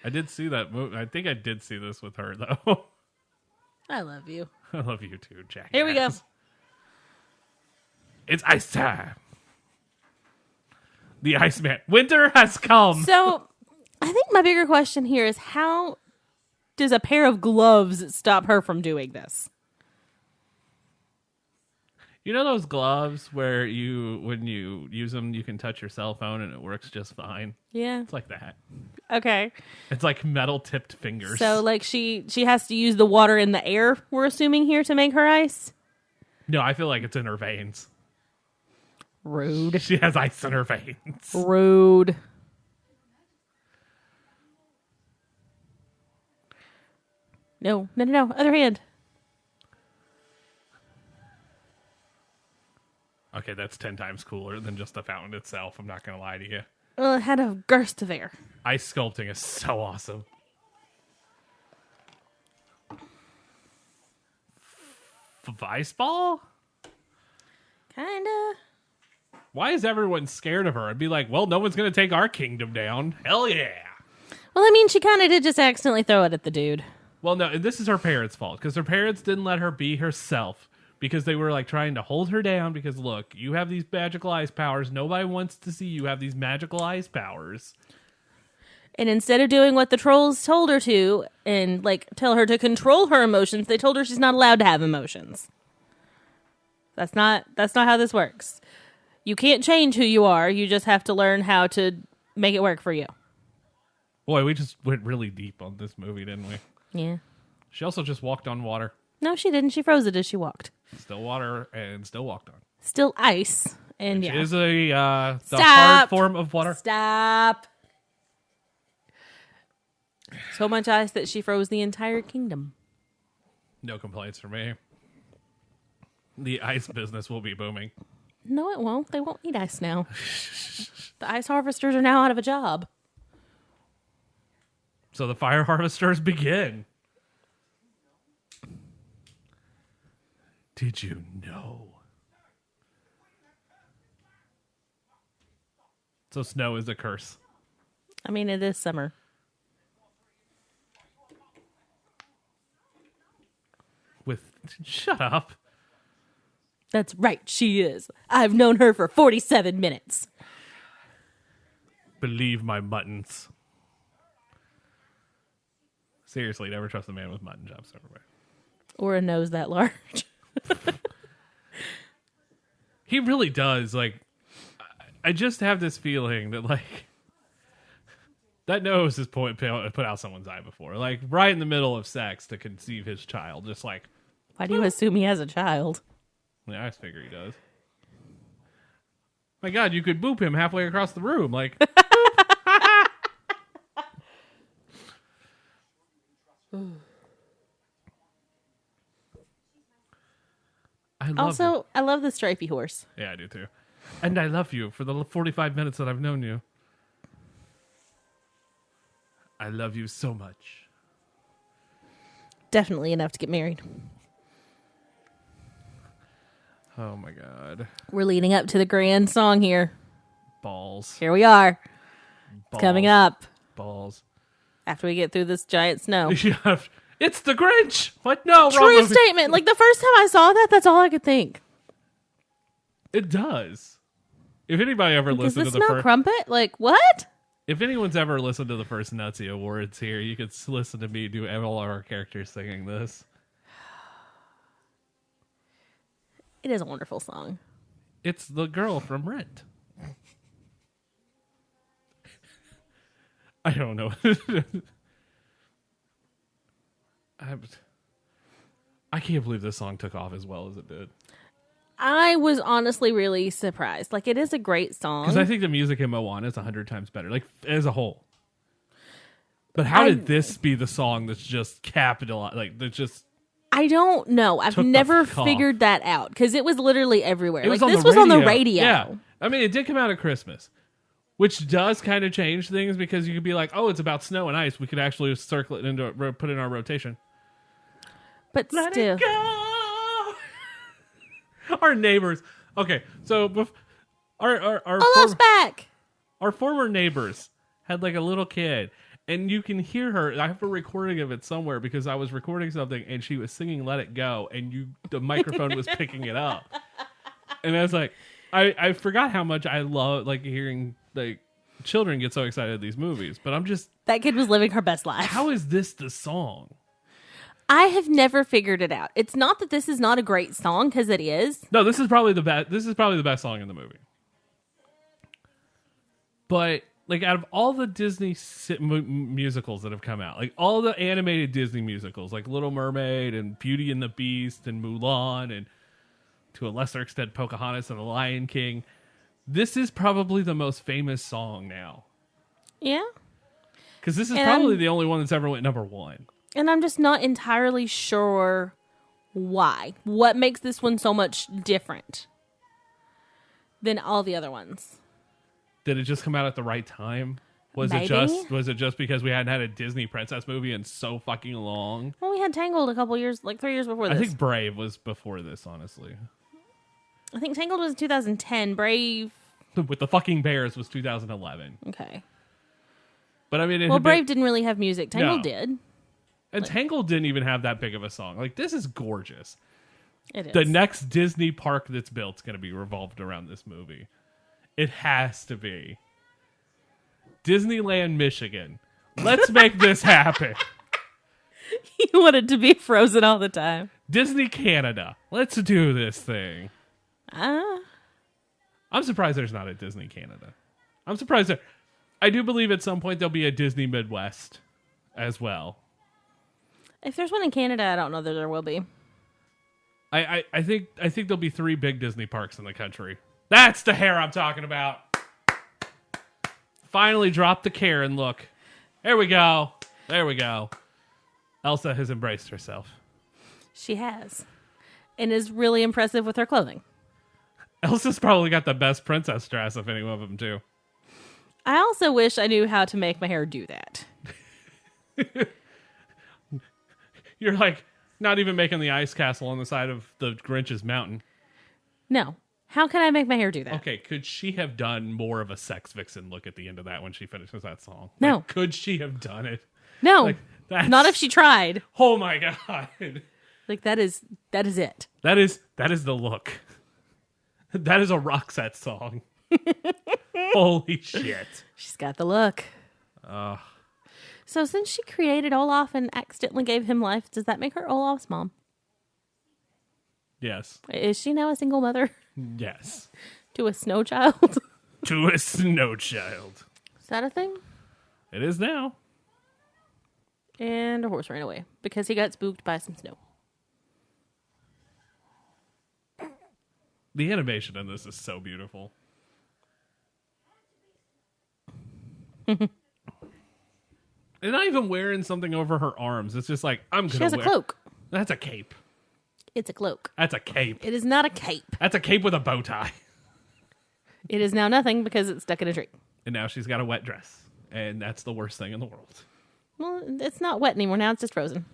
I did see that movie. I think I did see this with her, though. I love you. I love you too, Jack. Here we go. It's ice time. The Iceman. Winter has come. So, I think my bigger question here is how does a pair of gloves stop her from doing this? You know those gloves where when you use them, you can touch your cell phone and it works just fine? Yeah. It's like that. Okay. It's like metal-tipped fingers. So, like, she has to use the water in the air, we're assuming here, to make her ice? No, I feel like it's in her veins. Rude. She has ice in her veins. Rude. No. Other hand. Okay, that's 10 times cooler than just the fountain itself. I'm not going to lie to you. Well, it had a burst of air. Ice sculpting is so awesome. Ice ball? Kinda. Why is everyone scared of her? I'd be like, well, no one's going to take our kingdom down. Hell yeah. Well, I mean, she kind of did just accidentally throw it at the dude. Well, no, this is her parents' fault because her parents didn't let her be herself because they were like trying to hold her down because, look, you have these magical ice powers. Nobody wants to see you have these magical ice powers. And instead of doing what the trolls told her to and, like, tell her to control her emotions, they told her she's not allowed to have emotions. That's not how this works. You can't change who you are. You just have to learn how to make it work for you. Boy, we just went really deep on this movie, didn't we? Yeah. She also just walked on water. No, she didn't. She froze it as she walked. Still water and still walked on. Still ice. And Which yeah. is the hard Stop. form of water. Stop. So much ice that she froze the entire kingdom. No complaints from me. The ice business will be booming. No, it won't. They won't need ice now. The ice harvesters are now out of a job. So the fire harvesters begin. Did you know? So snow is a curse. I mean, it is summer. Shut up. That's right, she is. I've known her for 47 minutes. Believe my muttons. Seriously, never trust a man with mutton chops everywhere. Or a nose that large. He really does. Like, I just have this feeling that, like, that nose has put out someone's eye before. Like, right in the middle of sex to conceive his child. Just like, Why do you assume he has a child? yeah, I figure he does. My God, you could boop him halfway across the room. Like, I love the stripy horse. Yeah, I do too. And I love you for the 45 minutes that I've known you. I love you so much. Definitely enough to get married. Oh my God. We're leading up to the grand song here. Balls. Here we are. Balls. It's coming up. Balls. After we get through this giant snow. It's the Grinch. What? No, wrong True movie. statement. Like, the first time I saw that, that's all I could think. It does. If anybody ever Does listened this to the smell first, crumpet? Like, what? if anyone's ever listened to the first Nutsy Awards here, you could listen to me do all of our characters singing this. It is a wonderful song. It's the girl from Rent. I don't know. I can't believe this song took off as well as it did. I was honestly really surprised. Like, it is a great song. Because I think the music in Moana is 100 times better, like, as a whole. But how did this be the song that's just capitalized? Like, that's just... I don't know. I've Took the never fuck off. figured that out. Because it was literally everywhere. It was like, on this the was on the radio. radio. Yeah. I mean, it did come out at Christmas, which does kind of change things because you could be like, oh, it's about snow and ice. We could actually circle it into put it in our rotation. But Let still. it go. Our neighbors. Okay, so our Olaf's back! our former neighbors had like a little kid, and you can hear her. I have a recording of it somewhere because I was recording something and she was singing "Let It Go," and the microphone was picking it up. And I was like, I forgot how much I love like hearing like children get so excited at these movies. But I'm just, That kid was living her best life. how is this the song? I have never figured it out. It's not that this is not a great song, because it is. No, this is probably the best. This is probably the best song in the movie. But like out of all the Disney musicals that have come out, like all the animated Disney musicals, like Little Mermaid and Beauty and the Beast and Mulan and to a lesser extent Pocahontas and The Lion King, this is probably the most famous song now. Yeah. Because this is And probably the only one that's ever went number one. And I'm just not entirely sure why. What makes this one so much different than all the other ones? Did it just come out at the right time? Was Maybe. it just because we hadn't had a Disney princess movie in so fucking long? Well, we had Tangled a couple years, like 3 years before this. I think Brave was before this, honestly. I think Tangled was 2010. Brave. With the fucking bears was 2011. Okay. But I mean, Well, Brave didn't really have music. Tangled No. did. and Tangled didn't even have that big of a song. Like, this is gorgeous. It is. The next Disney park that's built is going to be revolved around this movie. It has to be. Disneyland, Michigan. Let's make this happen. You want it to be frozen all the time. Disney Canada. Let's do this thing. Ah. I'm surprised there's not a Disney Canada. I'm surprised there. I do believe at some point there'll be a Disney Midwest as well. If there's one in Canada, I don't know that there will be. I think there'll be 3 big Disney parks in the country. That's the hair I'm talking about. Finally dropped the Karen look. There we go. There we go. Elsa has embraced herself. She has. And is really impressive with her clothing. Elsa's probably got the best princess dress of any one of them, too. I also wish I knew how to make my hair do that. You're like not even making the ice castle on the side of the Grinch's mountain. No. How can I make my hair do that? Okay, could she have done more of a sex vixen look at the end of that when she finishes that song? No. Like, could she have done it? No. Like, that's- Not if she tried. Oh my god. Like that is it. That is the look. That is a Roxette song. Holy shit. She's got the look. So since she created Olaf and accidentally gave him life, does that make her Olaf's mom? Yes. Is she now a single mother Yes. to a snow child? To a snow child. Is that a thing? It is now. And a horse ran away because he got spooked by some snow. The animation in this is so beautiful. And not even wearing something over her arms. It's just like, I'm She going has to a wear. cloak. That's a cape. It's a cloak. That's a cape. It is not a cape. That's a cape with a bow tie. It is now nothing because it's stuck in a tree. And now she's got a wet dress. And that's the worst thing in the world. Well, it's not wet anymore. Now it's just frozen.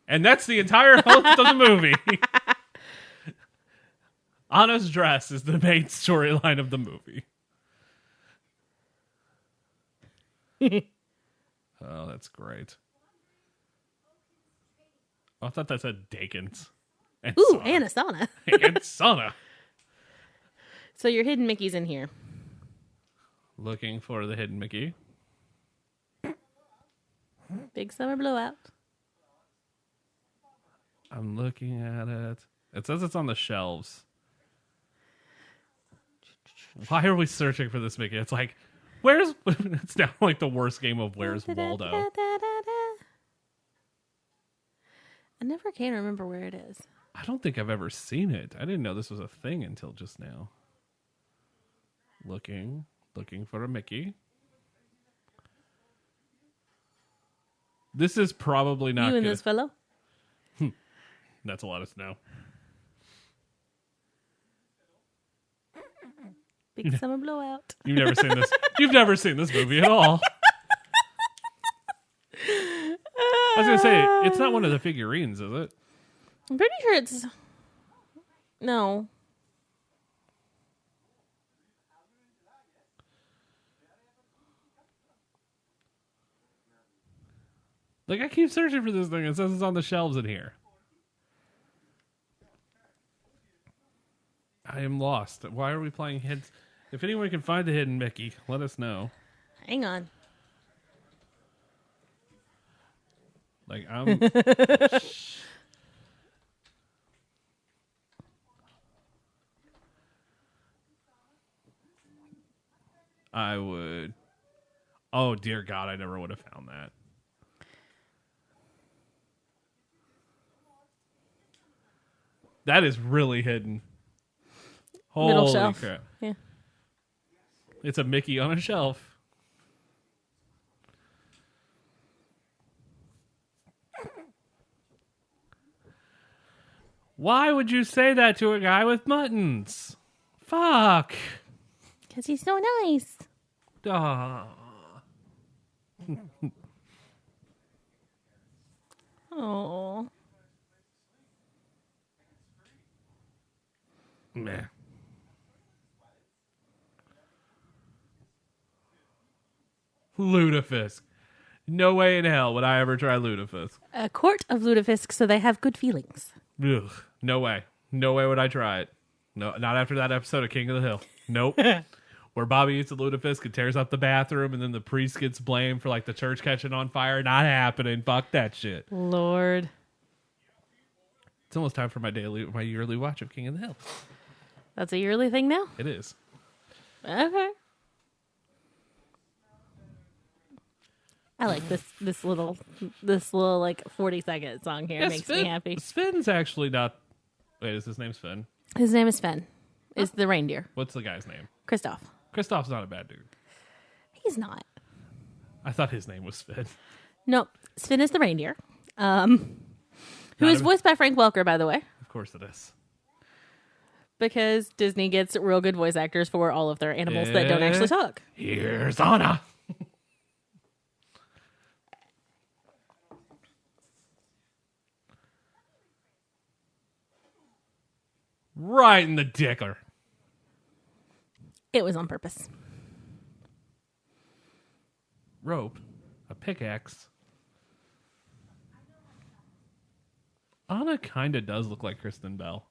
And that's the entire host of the movie. Anna's dress is the main storyline of the movie. Oh, that's great. Oh, I thought that said Dakins. And Ooh, sauna. and a sauna. And sauna. So your hidden Mickey's in here. Looking for the hidden Mickey. Big summer blowout. I'm looking at it. It says it's on the shelves. Why are we searching for this Mickey? It's like, where's... It's now like the worst game of Where's Waldo. I never can remember where it is. I don't think I've ever seen it. I didn't know this was a thing until just now. Looking for a Mickey. This is probably not You and good. this fellow? That's a lot of snow. Big summer blowout. You've never seen this. You've never seen this movie at all. I was gonna say it's not one of the figurines, is it? I'm pretty sure it's... No. Like, I keep searching for this thing. It says it's on the shelves in here. I am lost. Why are we playing hidden? If anyone can find the hidden Mickey, let us know. Hang on. Like, I'm... I would... Oh, dear God, I never would have found that. That is really hidden. Middle Holy shelf. crap. Yeah. It's a Mickey on a shelf. Why would you say that to a guy with buttons? Fuck. Because he's so nice. Aw. Oh. Meh. Lutefisk. No way in hell would I ever try Lutefisk. A court of lutefisk, so they have good feelings. Ugh. No way. No way would I try it. No, not after that episode of King of the Hill. Nope. Where Bobby eats a lutefisk and tears up the bathroom, and then the priest gets blamed for like the church catching on fire. Not happening. Fuck that shit. Lord. It's almost time for my yearly watch of King of the Hill. That's a yearly thing now? It is. Okay. I like this little like 40-second song here. Makes me happy. Sven's actually not. Wait, is his name Sven? His name is Sven. Is the reindeer. What's the guy's name? Christoph. Christoph's not a bad dude. He's not. I thought his name was Sven. Nope. Sven is the reindeer. Who is voiced by Frank Welker, by the way. Of course it is. Because Disney gets real good voice actors for all of their animals that don't actually talk. Here's Anna. Right in the dicker. It was on purpose. Rope. A pickaxe. Anna kind of does look like Kristen Bell.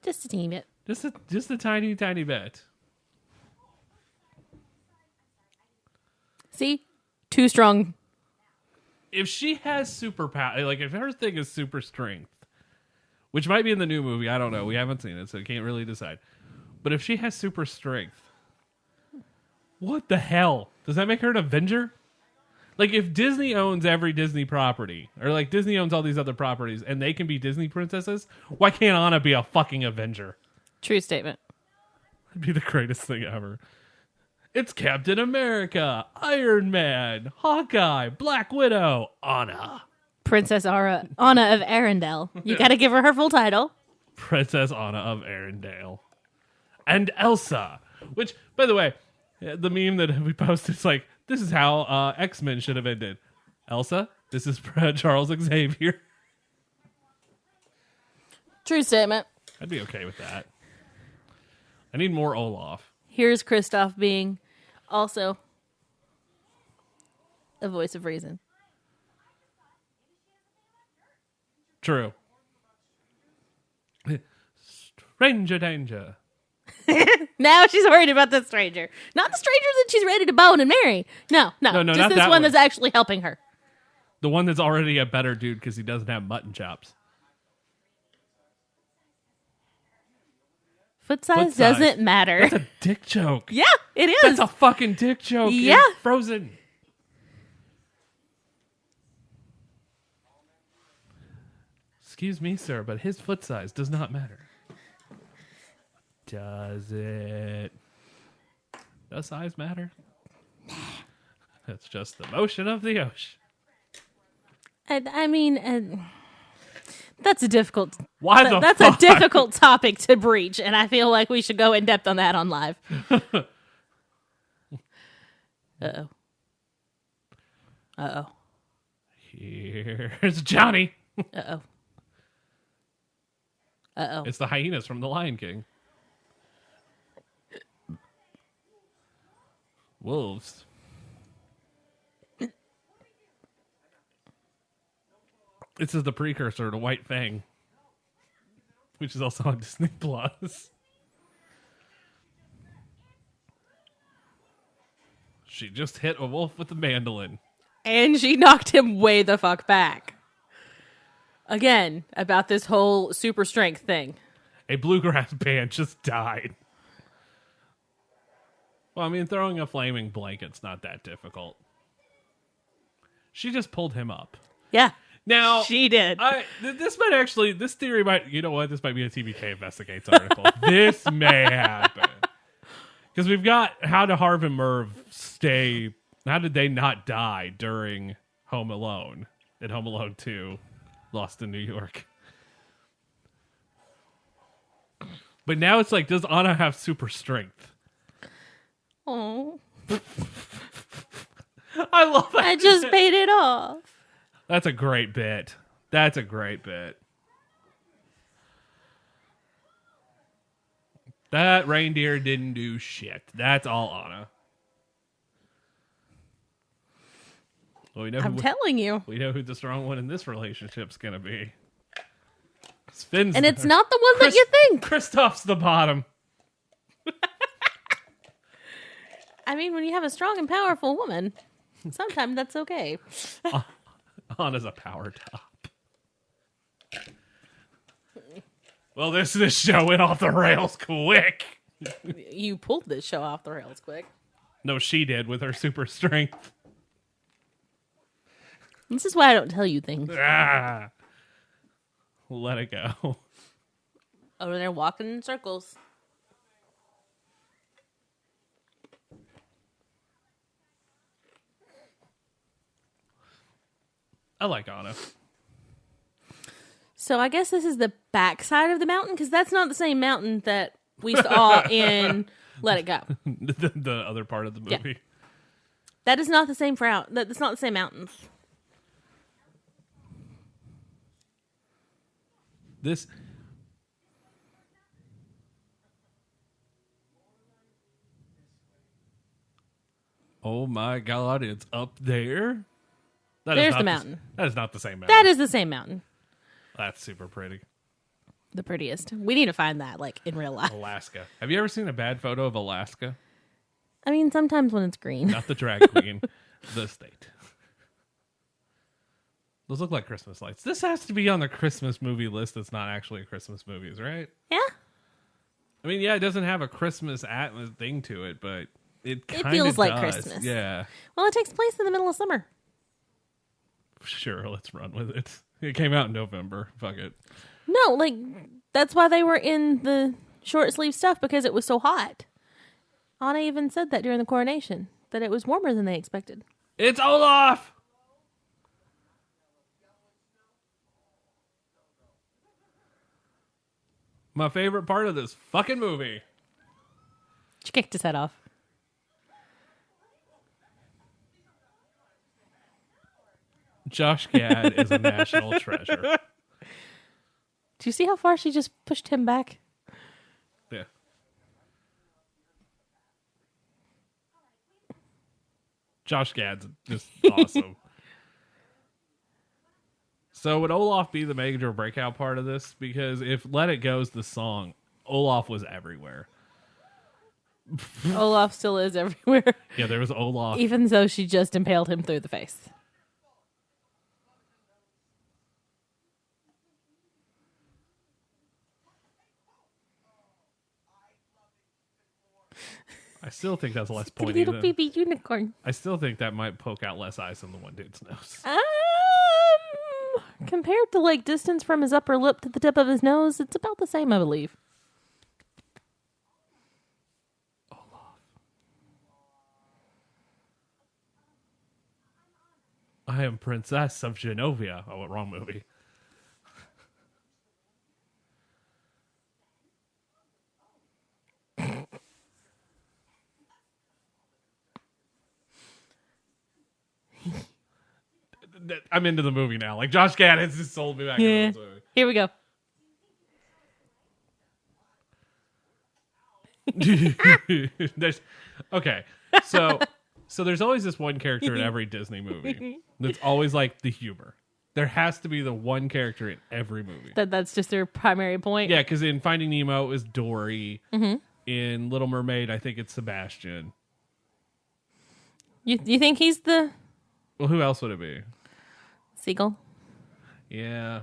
Just a teeny bit. Just a tiny, tiny bit. See? Too strong. If she has superpower, like if her thing is super strength, which might be in the new movie, I don't know. We haven't seen it, so I can't really decide. But if she has super strength, what the hell? Does that make her an Avenger? Like, if Disney owns every Disney property, or like Disney owns all these other properties, and they can be Disney princesses, why can't Anna be a fucking Avenger? True statement. It'd be the greatest thing ever. It's Captain America, Iron Man, Hawkeye, Black Widow, Anna. Princess Anna of Arendelle. You gotta give her full title. Princess Anna of Arendelle. And Elsa. Which, by the way, the meme that we posted is like, this is how X-Men should have ended. Elsa, this is Charles Xavier. True statement. I'd be okay with that. I need more Olaf. Here's Christoph being also a voice of reason. True. Stranger danger. Now she's worried about the stranger. Not the stranger that she's ready to bone and marry. No, No, just not this that one one. that's actually helping her. The one that's already a better dude because he doesn't have mutton chops. Foot size Foot size. doesn't matter. That's a dick joke. Yeah, it is. That's a fucking dick joke. Yeah. in Frozen. Excuse me, sir, but his foot size does not matter. Does it? Does size matter? That's just the motion of the ocean. I mean, that's a difficult. Why the That's fuck? a difficult topic to breach, and I feel like we should go in depth on that on live. Uh oh. Here's Johnny. Uh oh. It's the hyenas from The Lion King. Wolves. This is the precursor to White Fang. which is also on Disney Plus. She just hit a wolf with a mandolin. And she knocked him way the fuck back. Again, about this whole super strength thing. A bluegrass band just died. Well, I mean, throwing a flaming blanket's not that difficult. She just pulled him up. Yeah. Now, she did. This theory might, you know what? This might be a TBK Investigates article. This may happen. Because we've got how did Harv and Merv how did they not die during Home Alone in Home Alone 2, Lost in New York? But now it's like, does Anna have super strength? Oh. I love it. I just paid it off. That's a great bit. That's a great bit. That reindeer didn't do shit. That's all Anna. Well, I'm telling you. We know who the strong one in this relationship's going to be. Spins. And it's not the one that you think. Kristoff's the bottom. I mean, when you have a strong and powerful woman, sometimes that's okay. Anna's a power top. Well, this show went off the rails quick. You pulled this show off the rails quick. No, she did with her super strength. This is why I don't tell you things. Ah. Let it go. Over there walking in circles. I like Anna. So I guess this is the backside of the mountain, because that's not the same mountain that we saw in Let It Go. the other part of the movie. Yeah. That is not the same that's not the same mountains. This. Oh my God! It's up there. There's the mountain. That is not the same mountain. That is the same mountain. That's super pretty. The prettiest. We need to find that, like, in real life. Alaska. Have you ever seen a bad photo of Alaska? I mean, sometimes when it's green. Not the drag queen, the state. Those look like Christmas lights. This has to be on the Christmas movie list that's not actually a Christmas movie, right? Yeah. I mean, yeah, it doesn't have a Christmas thing to it, but it kind of feels like does. Christmas. Yeah. Well, it takes place in the middle of summer. Sure, let's run with it. It came out in November. Fuck it. No, like, that's why they were in the short sleeve stuff, because it was so hot. Anna even said that during the coronation, that it was warmer than they expected. It's Olaf! My favorite part of this fucking movie. She kicked his head off. Josh Gad is a national treasure. Do you see how far she just pushed him back? Yeah. Josh Gad's just awesome. So would Olaf be the major breakout part of this? Because if Let It Go's the song, Olaf was everywhere. Olaf still is everywhere. Yeah, there was Olaf. Even though she just impaled him through the face. I still think that's less pointy. Little baby unicorn. I still think that might poke out less eyes than the one dude's nose. Compared to, like, distance from his upper lip to the tip of his nose, it's about the same, I believe. Olaf. I am Princess of Genovia. Oh, wrong movie. I'm into the movie now. Like, Josh Gad has just sold me back into this movie. Here we go. Okay, so there's always this one character in every Disney movie that's always like the humor. There has to be the one character in every movie. That's just their primary point. Yeah, because in Finding Nemo, it was Dory. Mm-hmm. In Little Mermaid, I think it's Sebastian. You think he's the Well, who else would it be? seagull? Yeah.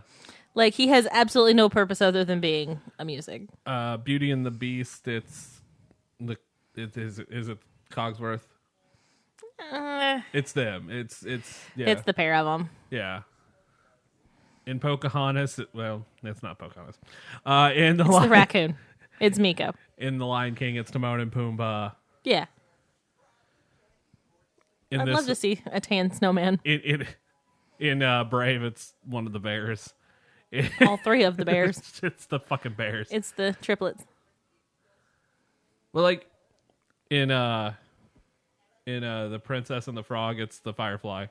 Like, he has absolutely no purpose other than being amusing. Beauty and the Beast, is it Cogsworth? It's them. It's yeah. It's the pair of them. Yeah. In Pocahontas, it's not Pocahontas. It's the raccoon. It's Miko. In The Lion King, it's Timon and Pumbaa. Yeah. I'd love to see a tan snowman. In Brave, it's one of the bears. All three of the bears. It's the fucking bears. It's the triplets. Well, like in The Princess and the Frog, it's the Firefly.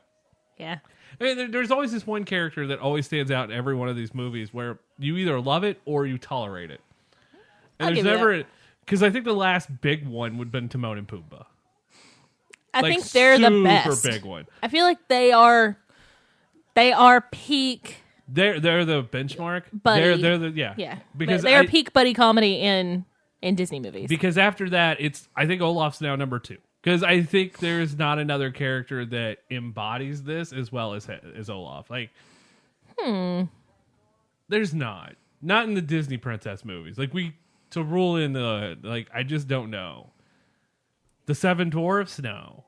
Yeah. I mean, there's always this one character that always stands out in every one of these movies where you either love it or you tolerate it. And there's never, because I think the last big one would have been Timon and Pumbaa. I think they're the best. Super big one. I feel like they are peak. They're the benchmark. Buddy. They're the Yeah. Because they are peak buddy comedy in Disney movies. Because after that, I think Olaf's now number 2. Because I think there's not another character that embodies this as well as Olaf. Like, there's not in the Disney princess movies. Like, to rule in I just don't know. The Seven Dwarfs, no.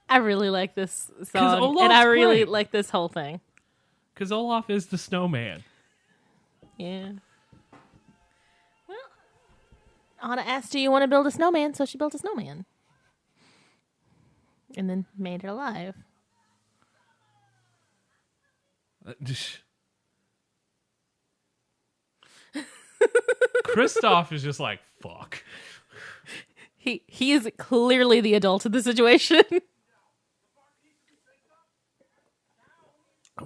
I really like this song, and I really like this whole thing. Because Olaf is the snowman. Yeah. Well, Anna asked, do you want to build a snowman? So she built a snowman. And then made it alive. Kristoff is just like, fuck. He is clearly the adult in the situation.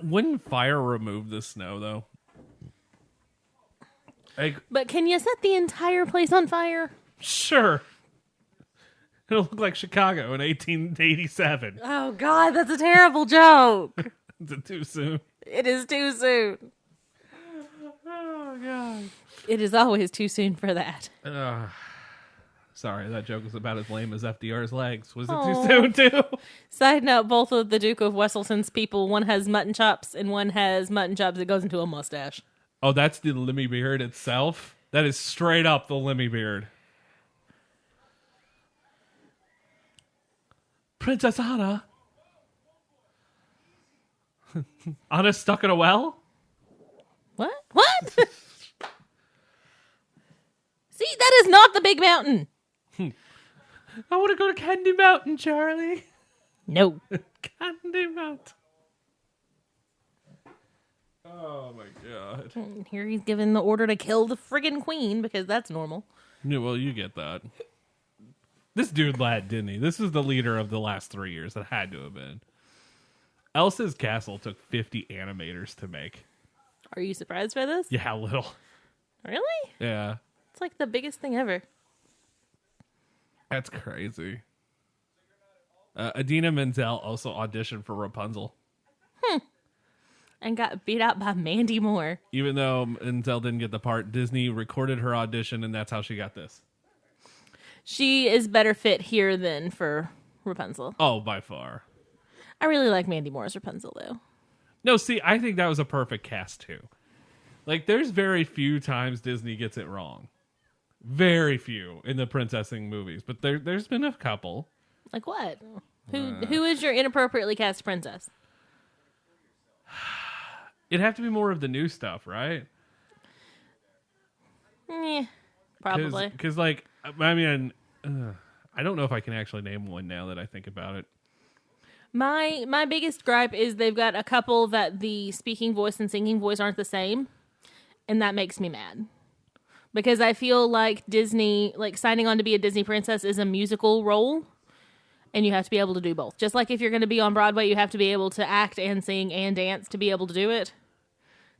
Wouldn't fire remove the snow, though? But can you set the entire place on fire? Sure. It'll look like Chicago in 1887. Oh, God, that's a terrible joke. Is it too soon? It is too soon. Oh, God. It is always too soon for that. Sorry, that joke was about as lame as FDR's legs. Was it too soon, too? Side note, both of the Duke of Wesselton's people, one has mutton chops and one has mutton chops that goes into a mustache. Oh, that's the Lemmy beard itself? That is straight up the Lemmy beard. Princess Anna. Anna's stuck in a well? What? See, that is not the big mountain. I want to go to Candy Mountain, Charlie. No. Candy Mountain. Oh, my God. Here he's given the order to kill the friggin' queen, because that's normal. Yeah, well, you get that. This dude lad, didn't he? This is the leader of the last 3 years. That had to have been. Elsa's castle took 50 animators to make. Are you surprised by this? Yeah, a little. Really? Yeah. It's like the biggest thing ever. That's crazy. Idina Menzel also auditioned for Rapunzel. And got beat out by Mandy Moore. Even though Menzel didn't get the part, Disney recorded her audition, and that's how she got this. She is better fit here than for Rapunzel. Oh, by far. I really like Mandy Moore's Rapunzel, though. No, see, I think that was a perfect cast, too. Like, there's very few times Disney gets it wrong. Very few in the princessing movies, but there's been a couple. Like what? Who is your inappropriately cast princess? It'd have to be more of the new stuff, right? Yeah, probably. Because like, I mean, I don't know if I can actually name one now that I think about it. My biggest gripe is they've got a couple that the speaking voice and singing voice aren't the same, and that makes me mad. Because I feel like Disney, like signing on to be a Disney princess is a musical role, and you have to be able to do both. Just like if you're going to be on Broadway, you have to be able to act and sing and dance to be able to do it.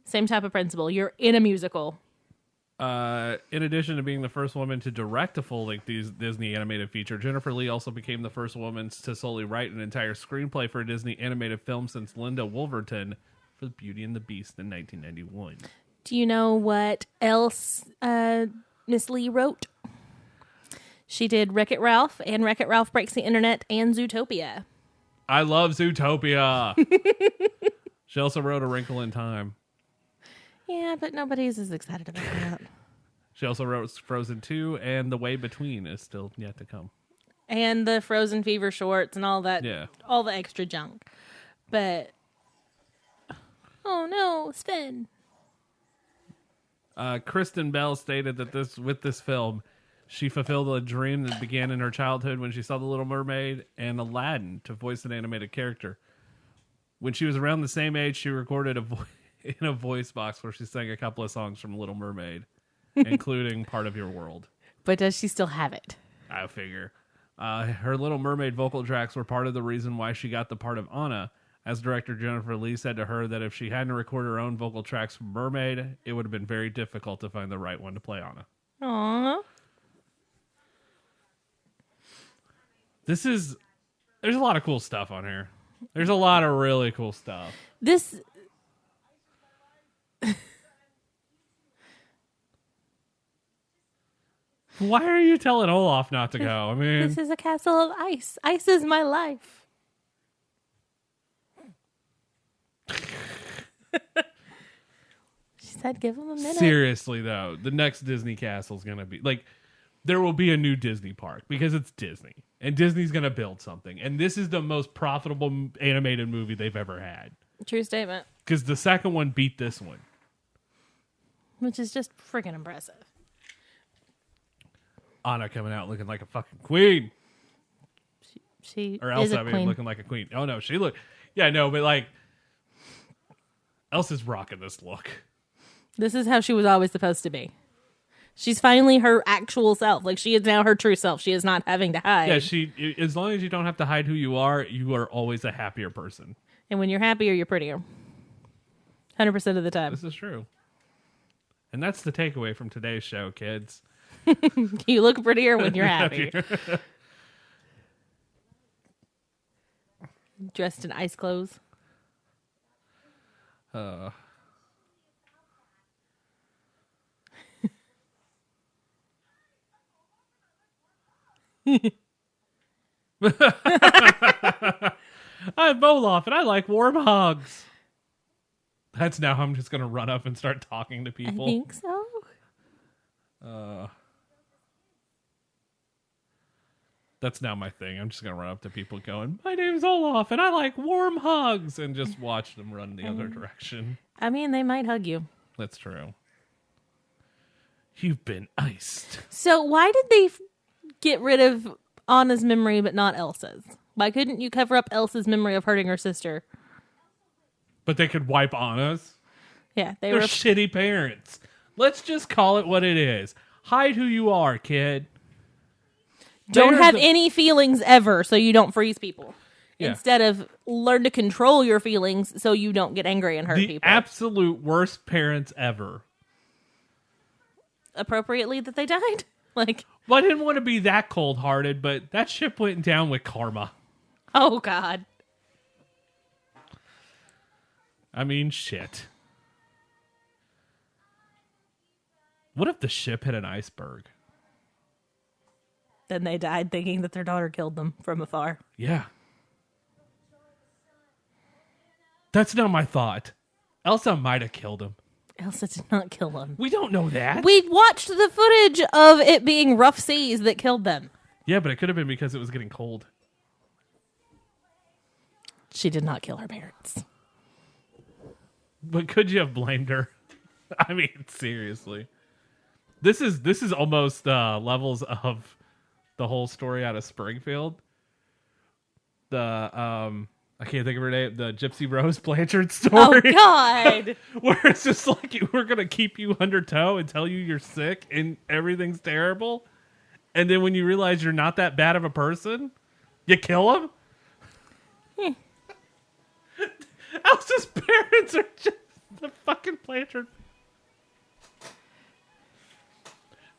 Same type of principle. You're in a musical. In addition to being the first woman to direct a full-length Disney animated feature, Jennifer Lee also became the first woman to solely write an entire screenplay for a Disney animated film since Linda Wolverton for Beauty and the Beast in 1991. Do you know what else Miss Lee wrote? She did Wreck-It Ralph and Wreck-It Ralph Breaks the Internet and Zootopia. I love Zootopia. She also wrote A Wrinkle in Time. Yeah, but nobody's as excited about that. She also wrote Frozen 2, and The Way Between is still yet to come. And the Frozen Fever shorts and all that. Yeah. All the extra junk. But, oh no, Sven. Kristen Bell stated that with this film, she fulfilled a dream that began in her childhood when she saw The Little Mermaid and Aladdin to voice an animated character. When she was around the same age, she recorded in a voice box where she sang a couple of songs from Little Mermaid, including Part of Your World. But does she still have it? I figure. Her Little Mermaid vocal tracks were part of the reason why she got the part of Anna, as director Jennifer Lee said to her that if she hadn't recorded her own vocal tracks for Mermaid, it would have been very difficult to find the right one to play Anna. Aww. There's a lot of cool stuff on here. There's a lot of really cool stuff. This... Why are you telling Olaf not to go? I mean, This is a castle of ice. Ice is my life. She said, give him a minute. seriously though, the next Disney castle is going to be like, there will be a new Disney park because it's Disney and Disney's going to build something. And this is the most profitable animated movie they've ever had. True statement. Because the second one beat this one. Which is just freaking impressive. Anna coming out looking like a fucking queen. She Or is Elsa, a I mean, queen. looking like a queen. Oh no, she look. Yeah, no, but like, Elsa's rocking this look. This is how she was always supposed to be. She's finally her actual self. Like, she is now her true self. She is not having to hide. Yeah, as long as you don't have to hide who you are always a happier person. And when you're happier, you're prettier. 100% of the time. This is true. And that's the takeaway from today's show, kids. You look prettier when you're happy. Dressed in ice clothes. I'm Olaf, and I like warm hugs. That's now I'm just going to run up and start talking to I people. think so. That's now my thing. I'm just going to run up to people going, my name's Olaf, and I like warm hugs, and just watch them run the other direction. I mean, they might hug you. That's true. You've been iced. So why did they get rid of Anna's memory but not Elsa's? Why couldn't you cover up Elsa's memory of hurting her sister? But they could wipe Anna's. Yeah, they They're were. shitty parents. Let's just call it what it is. Hide who you are, kid. Don't There's have the- any feelings ever so you don't freeze people. Yeah. Instead of learn to control your feelings so you don't get angry and hurt The people. absolute worst parents ever. Appropriately that they died? Like, Well, I didn't want to be that cold-hearted, but that ship went down with karma. oh God. I mean, shit. What if the ship hit an iceberg? Then they died thinking that their daughter killed them from afar. Yeah. That's not my thought. Elsa might have killed him. Elsa did not kill them. We don't know that. We watched the footage of it being rough seas that killed them. Yeah, but it could have been because it was getting cold. She did not kill her parents. But could you have blamed her? I mean, seriously. This is almost levels of the whole story out of Springfield. The I can't think of her name. The Gypsy Rose Blanchard Oh story. God. Where it's just like, we're going to keep you under tow and tell you you're sick and everything's terrible. And then when you realize you're not that bad of a person, you kill him? Elsa's parents are just the fucking Blanchard.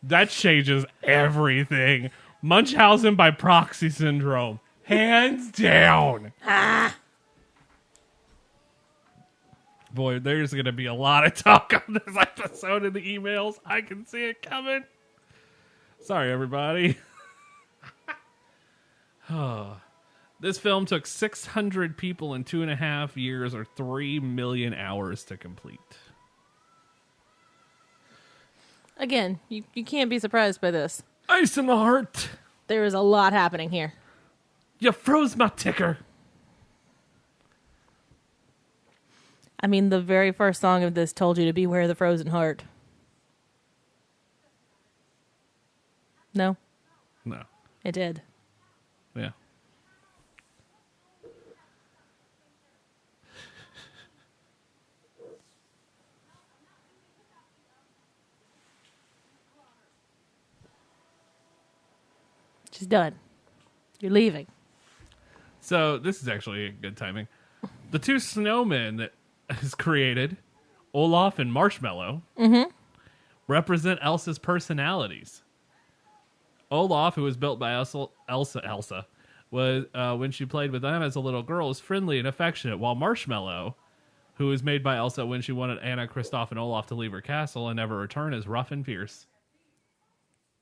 That changes everything. Munchausen by proxy syndrome. Hands down. Boy, there's going to be a lot of talk on this episode in the emails. I can see it coming. Sorry, everybody. This film took 600 people in 2.5 years or 3 million hours to complete. Again, you can't be surprised by this. Ice in the heart. There is a lot happening here. You froze my ticker. I mean, the very first song of this told you to beware the frozen heart. No? No. It did. Yeah. She's done. You're leaving. So this is actually good timing. The two snowmen that is created, Olaf and Marshmallow, represent Elsa's personalities. Olaf, who was built by Elsa was when she played with Anna as a little girl, is friendly and affectionate, while Marshmallow, who was made by Elsa when she wanted Anna, Kristoff, and Olaf to leave her castle and never return, is rough and fierce.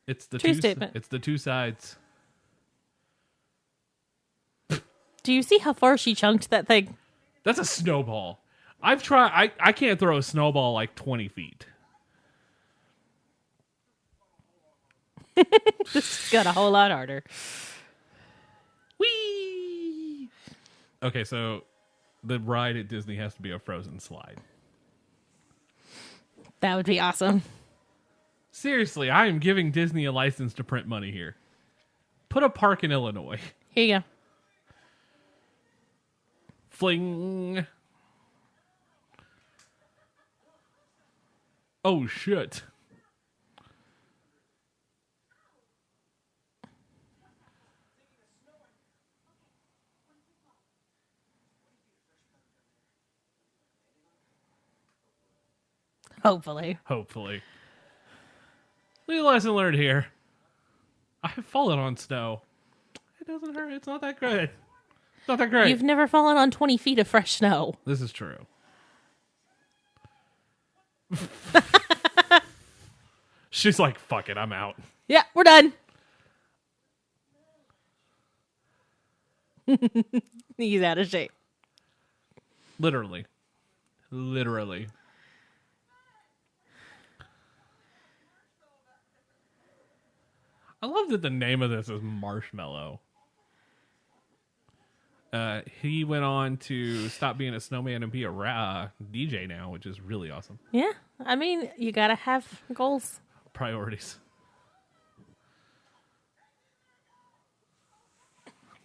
It's the True statement. It's the two sides. Do you see how far she chunked that thing? That's a snowball. I've tried. I can't throw a snowball like 20 feet. This got a whole lot harder. Whee! Okay, so the ride at Disney has to be a frozen slide. That would be awesome. Seriously, I am giving Disney a license to print money here. Put a park in Illinois. Here you go. Fling. Oh, shit. Hopefully. Little lesson learned here. I have fallen on snow. It doesn't hurt. It's not that great. It's not that great. You've never fallen on 20 feet of fresh snow. This is true. She's like, fuck it, I'm out. Yeah, we're done. He's out of shape. Literally. I love that the name of this is Marshmallow. He went on to stop being a snowman and be a DJ now, which is really awesome. Yeah, I mean, you gotta have goals. Priorities.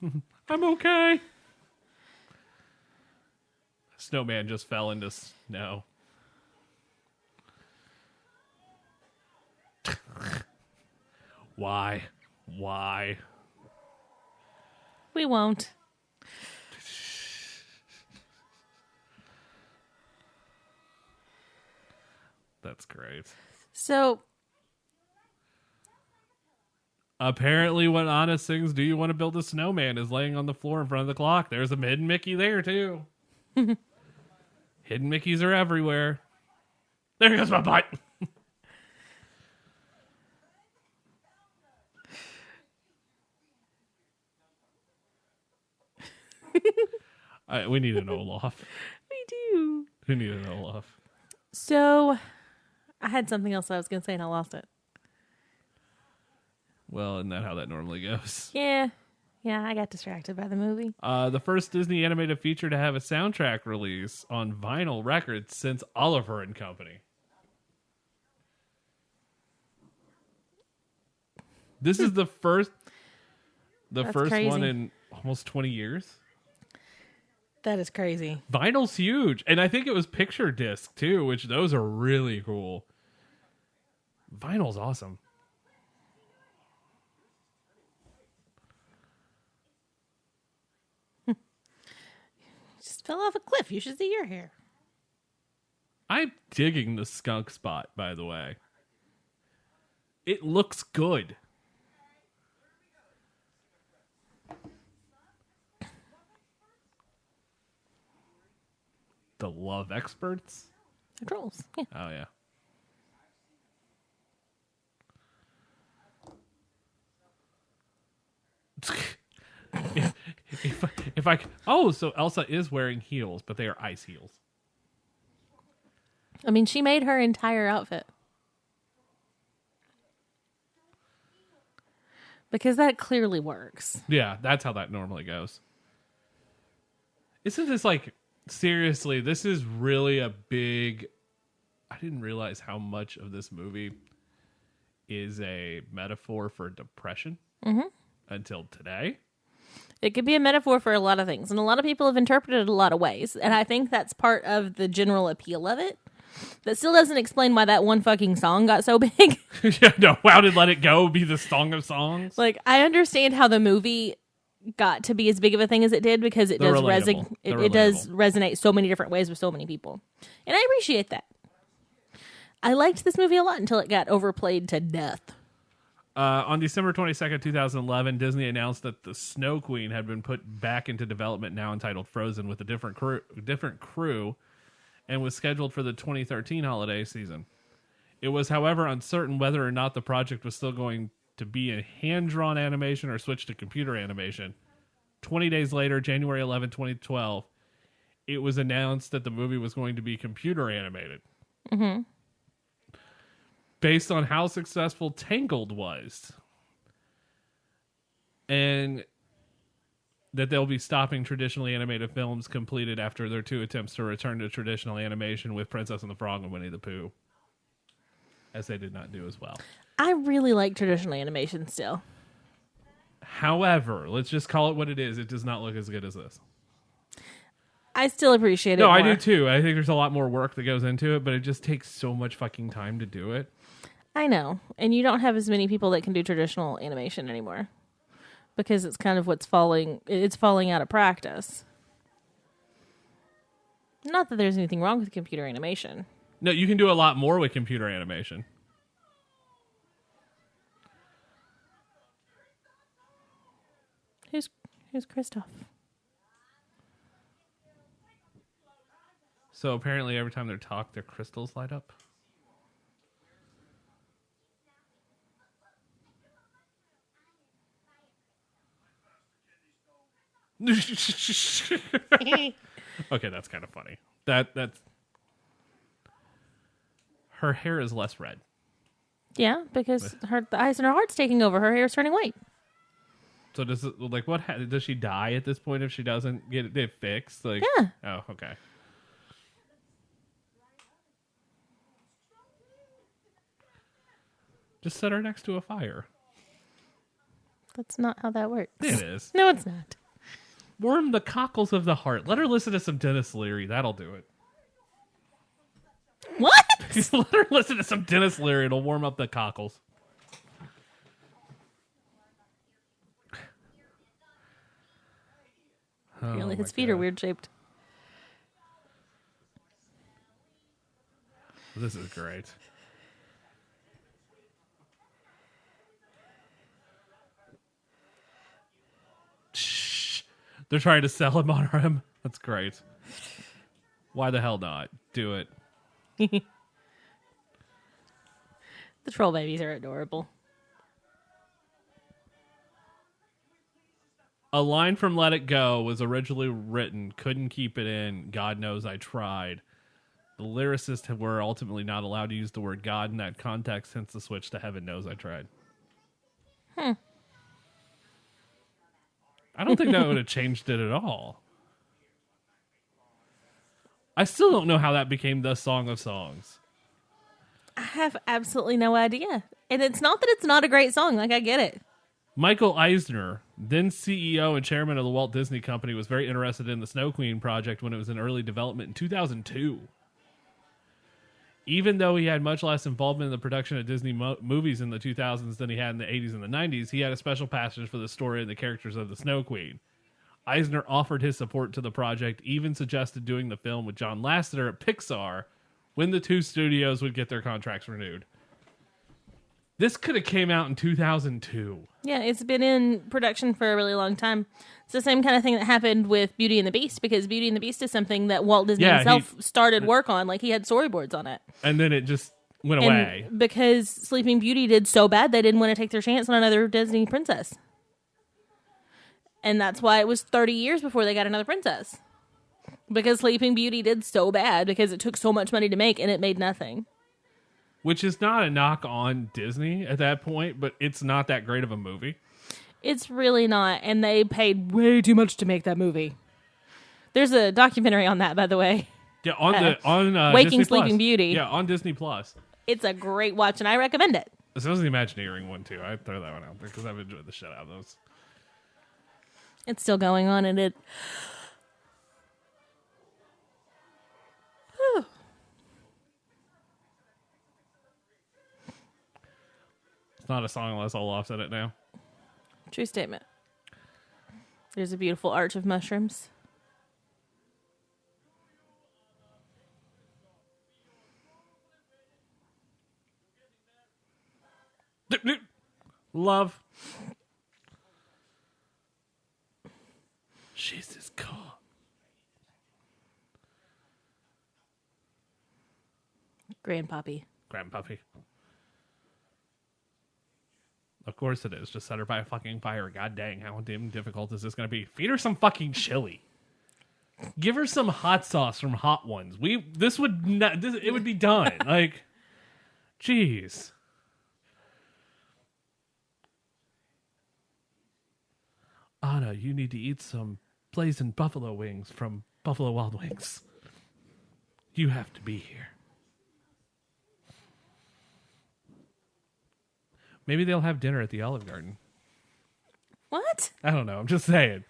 I'm okay. Snowman just fell into snow. Why? We won't. That's great. So, apparently when Anna sings Do You Want to Build a Snowman is laying on the floor in front of the clock. There's a hidden Mickey there, too. Hidden Mickeys are everywhere. There goes my butt. We need an Olaf. we do. We need an Olaf. So, I had something else I was going to say and I lost it. Well, isn't that how that normally goes? Yeah, I got distracted by the movie. The first Disney animated feature to have a soundtrack release on vinyl records since Oliver and Company. This is the first crazy. one in almost 20 years. That is crazy. Vinyl's huge. And I think it was picture disc too, which those are really cool. Vinyl's awesome. Just fell off a cliff. You should see your hair. I'm digging the skunk spot, by the way. It looks good. The love experts? The trolls. Yeah. Oh, yeah. if I so Elsa is wearing heels, but they are ice heels. I mean, she made her entire outfit. Because that clearly works. Yeah, that's how that normally goes. Isn't this like, seriously, this is really a big... I didn't realize how much of this movie is a metaphor for depression until today. It could be a metaphor for a lot of things, and a lot of people have interpreted it a lot of ways, and I think that's part of the general appeal of it. That still doesn't explain why that one fucking song got so big. Yeah, no, how did Let It Go be the song of songs? Like, I understand how the movie got to be as big of a thing as it did because it They're does relatable. it does resonate so many different ways with so many people. And I appreciate that. I liked this movie a lot until it got overplayed to death. On December 22nd, 2011, Disney announced that the Snow Queen had been put back into development, now entitled Frozen, with a different crew, and was scheduled for the 2013 holiday season. It was, however, uncertain whether or not the project was still going to be in hand-drawn animation or switch to computer animation. 20 days later, January 11, 2012, it was announced that the movie was going to be computer animated. Mm-hmm. Based on how successful Tangled was. And that they'll be stopping traditionally animated films completed after their 2 attempts to return to traditional animation with Princess and the Frog and Winnie the Pooh. As they did not do as well. I really like traditional animation still. However, let's just call it what it is. It does not look as good as this. I still appreciate it No, more. I do too. I think there's a lot more work that goes into it, but it just takes so much fucking time to do it. I know. And you don't have as many people that can do traditional animation anymore. Because it's kind of it's falling out of practice. Not that there's anything wrong with computer animation. No, you can do a lot more with computer animation. Who's Kristoff? So apparently every time they talk, their crystals light up. Okay, that's kind of funny. That's her hair is less red. Yeah, because the ice in her heart's taking over. Her hair's turning white. So does it does she die at this point if she doesn't get it fixed? Like, yeah. Oh, okay. Just set her next to a fire. That's not how that works. It is. No, it's not. Warm the cockles of the heart. Let her listen to some Dennis Leary. That'll do it. What? Let her listen to some Dennis Leary. It'll warm up the cockles. Really, his feet are weird shaped. This is great. Shh. They're trying to sell him on him. That's great. Why the hell not? Do it. The troll babies are adorable. A line from Let It Go was originally written, couldn't keep it in, God knows I tried. The lyricists were ultimately not allowed to use the word God in that context, hence the switch to Heaven Knows I Tried. I don't think that would have changed it at all. I still don't know how that became the Song of Songs. I have absolutely no idea. And it's not that it's not a great song. Like, I get it. Michael Eisner, then CEO and chairman of the Walt Disney Company, was very interested in the Snow Queen project when it was in early development in 2002. Even though he had much less involvement in the production of Disney movies in the 2000s than he had in the 80s and the 90s, he had a special passion for the story and the characters of the Snow Queen. Eisner offered his support to the project, even suggested doing the film with John Lasseter at Pixar when the two studios would get their contracts renewed. This could have came out in 2002. Yeah, it's been in production for a really long time. It's the same kind of thing that happened with Beauty and the Beast, because Beauty and the Beast is something that Walt Disney himself started work on. Like, he had storyboards on it. And then it just went away. Because Sleeping Beauty did so bad, they didn't want to take their chance on another Disney princess. And that's why it was 30 years before they got another princess. Because Sleeping Beauty did so bad, because it took so much money to make, and it made nothing. Which is not a knock on Disney at that point, but it's not that great of a movie. It's really not, and they paid way too much to make that movie. There's a documentary on that, by the way. Yeah, on Waking Disney Sleeping Plus. Beauty. Yeah, on Disney Plus. It's a great watch, and I recommend it. So was the Imagineering one too. I'd throw that one out there because I've enjoyed the shit out of those. It's still going on, and it. Whew. It's not a song unless Olaf said it now. True statement. There's a beautiful arch of mushrooms. Love. She's his car. Grandpappy. Grandpuppy. Of course it is. Just set her by a fucking fire. God dang, how damn difficult is this going to be? Feed her some fucking chili. Give her some hot sauce from Hot Ones. It would be done. Like, jeez. Anna, you need to eat some blazing buffalo wings from Buffalo Wild Wings. You have to be here. Maybe they'll have dinner at the Olive Garden. What? I don't know. I'm just saying.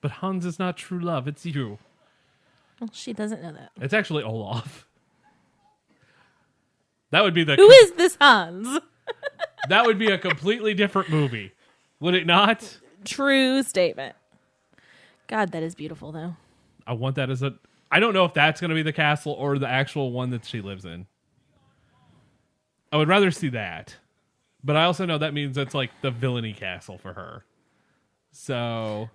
But Hans is not true love. It's you. Well, she doesn't know that. It's actually Olaf. That would be the... Who is this Hans? That would be a completely different movie. Would it not? True statement. God, that is beautiful, though. I want that as a... I don't know if that's going to be the castle or the actual one that she lives in. I would rather see that. But I also know that means that's like the villainy castle for her. So...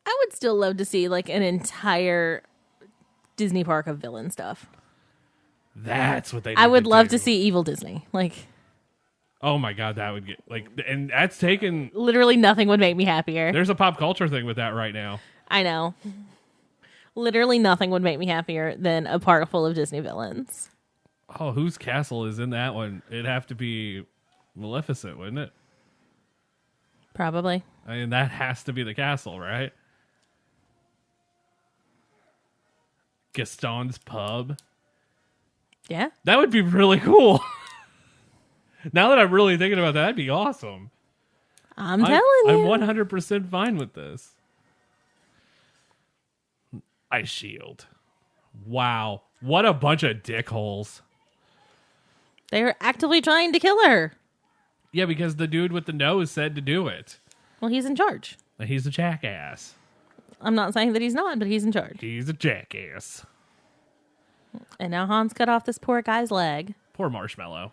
I would still love to see like an entire Disney park of villain stuff. That's what they need I would to love do. to see Evil Disney. Like, oh my god, that would get like, and that's taken. Literally nothing would make me happier. There's a pop culture thing with that right now. I know. Literally nothing would make me happier than a park full of Disney villains. Oh, whose castle is in that one? It'd have to be Maleficent, wouldn't it? Probably. I mean, that has to be the castle, right? Gaston's pub. Yeah. That would be really cool. Now that I'm really thinking about that, that'd be awesome. I'm telling you. I'm 100% fine with this. Ice Shield. Wow. What a bunch of dickholes. They're actively trying to kill her. Yeah, because the dude with the nose said to do it. Well, he's in charge. And he's a jackass. I'm not saying that he's not, but he's in charge. He's a jackass. And now Hans cut off this poor guy's leg. Poor Marshmallow.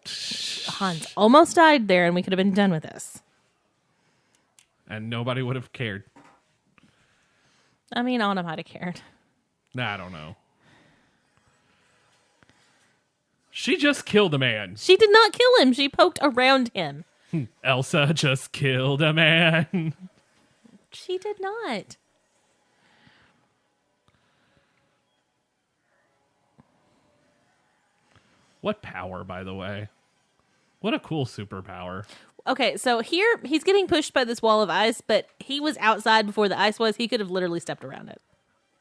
Hans almost died there, and we could have been done with this. And nobody would have cared. I mean, Anna might have cared. Nah, I don't know. She just killed a man. She did not kill him. She poked around him. Elsa just killed a man. She did not. What power, by the way? What a cool superpower. Okay, so here he's getting pushed by this wall of ice, but he was outside before the ice was. He could have literally stepped around it.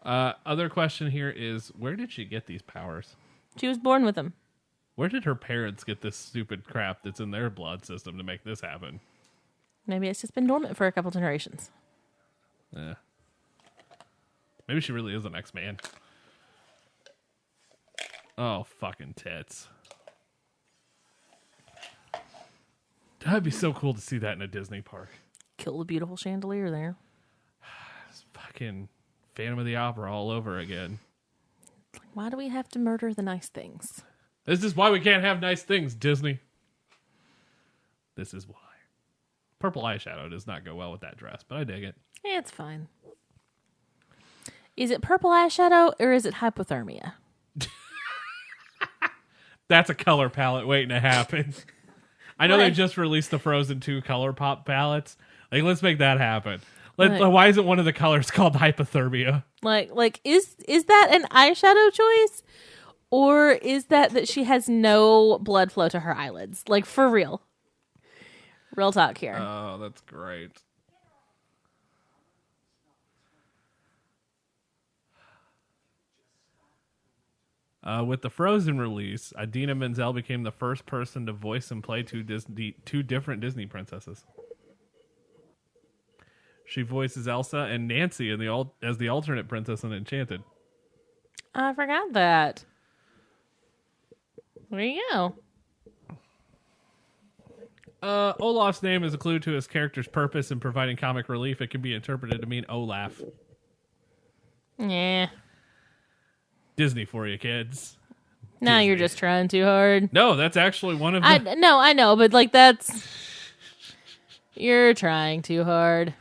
Other question here is, where did she get these powers? She was born with them. Where did her parents get this stupid crap that's in their blood system to make this happen? Maybe it's just been dormant for a couple generations. Yeah. Maybe she really is an X-Man. Oh, fucking tits. That'd be so cool to see that in a Disney park. Kill the beautiful chandelier there. Fucking fucking Phantom of the Opera all over again. Why do we have to murder the nice things? This is why we can't have nice things, Disney. This is why. Purple eyeshadow does not go well with that dress, but I dig it. It's fine. Is it purple eyeshadow or is it hypothermia? That's a color palette waiting to happen. I know What? they just released the Frozen 2 color pop palettes. Like, let's make that happen. Like- Why isn't one of the colors called hypothermia? Like is that an eyeshadow choice? Or is that she has no blood flow to her eyelids? Like, for real. Real talk here. Oh, that's great. With the Frozen release, Idina Menzel became the first person to voice and play two different Disney princesses. She voices Elsa and Nancy as the alternate princess in Enchanted. I forgot that. There you go. Olaf's name is a clue to his character's purpose in providing comic relief. It can be interpreted to mean Olaf. Yeah. Disney for you, kids. Now Disney. you're just trying too hard. No, that's actually one of the... I know, but like that's... You're trying too hard.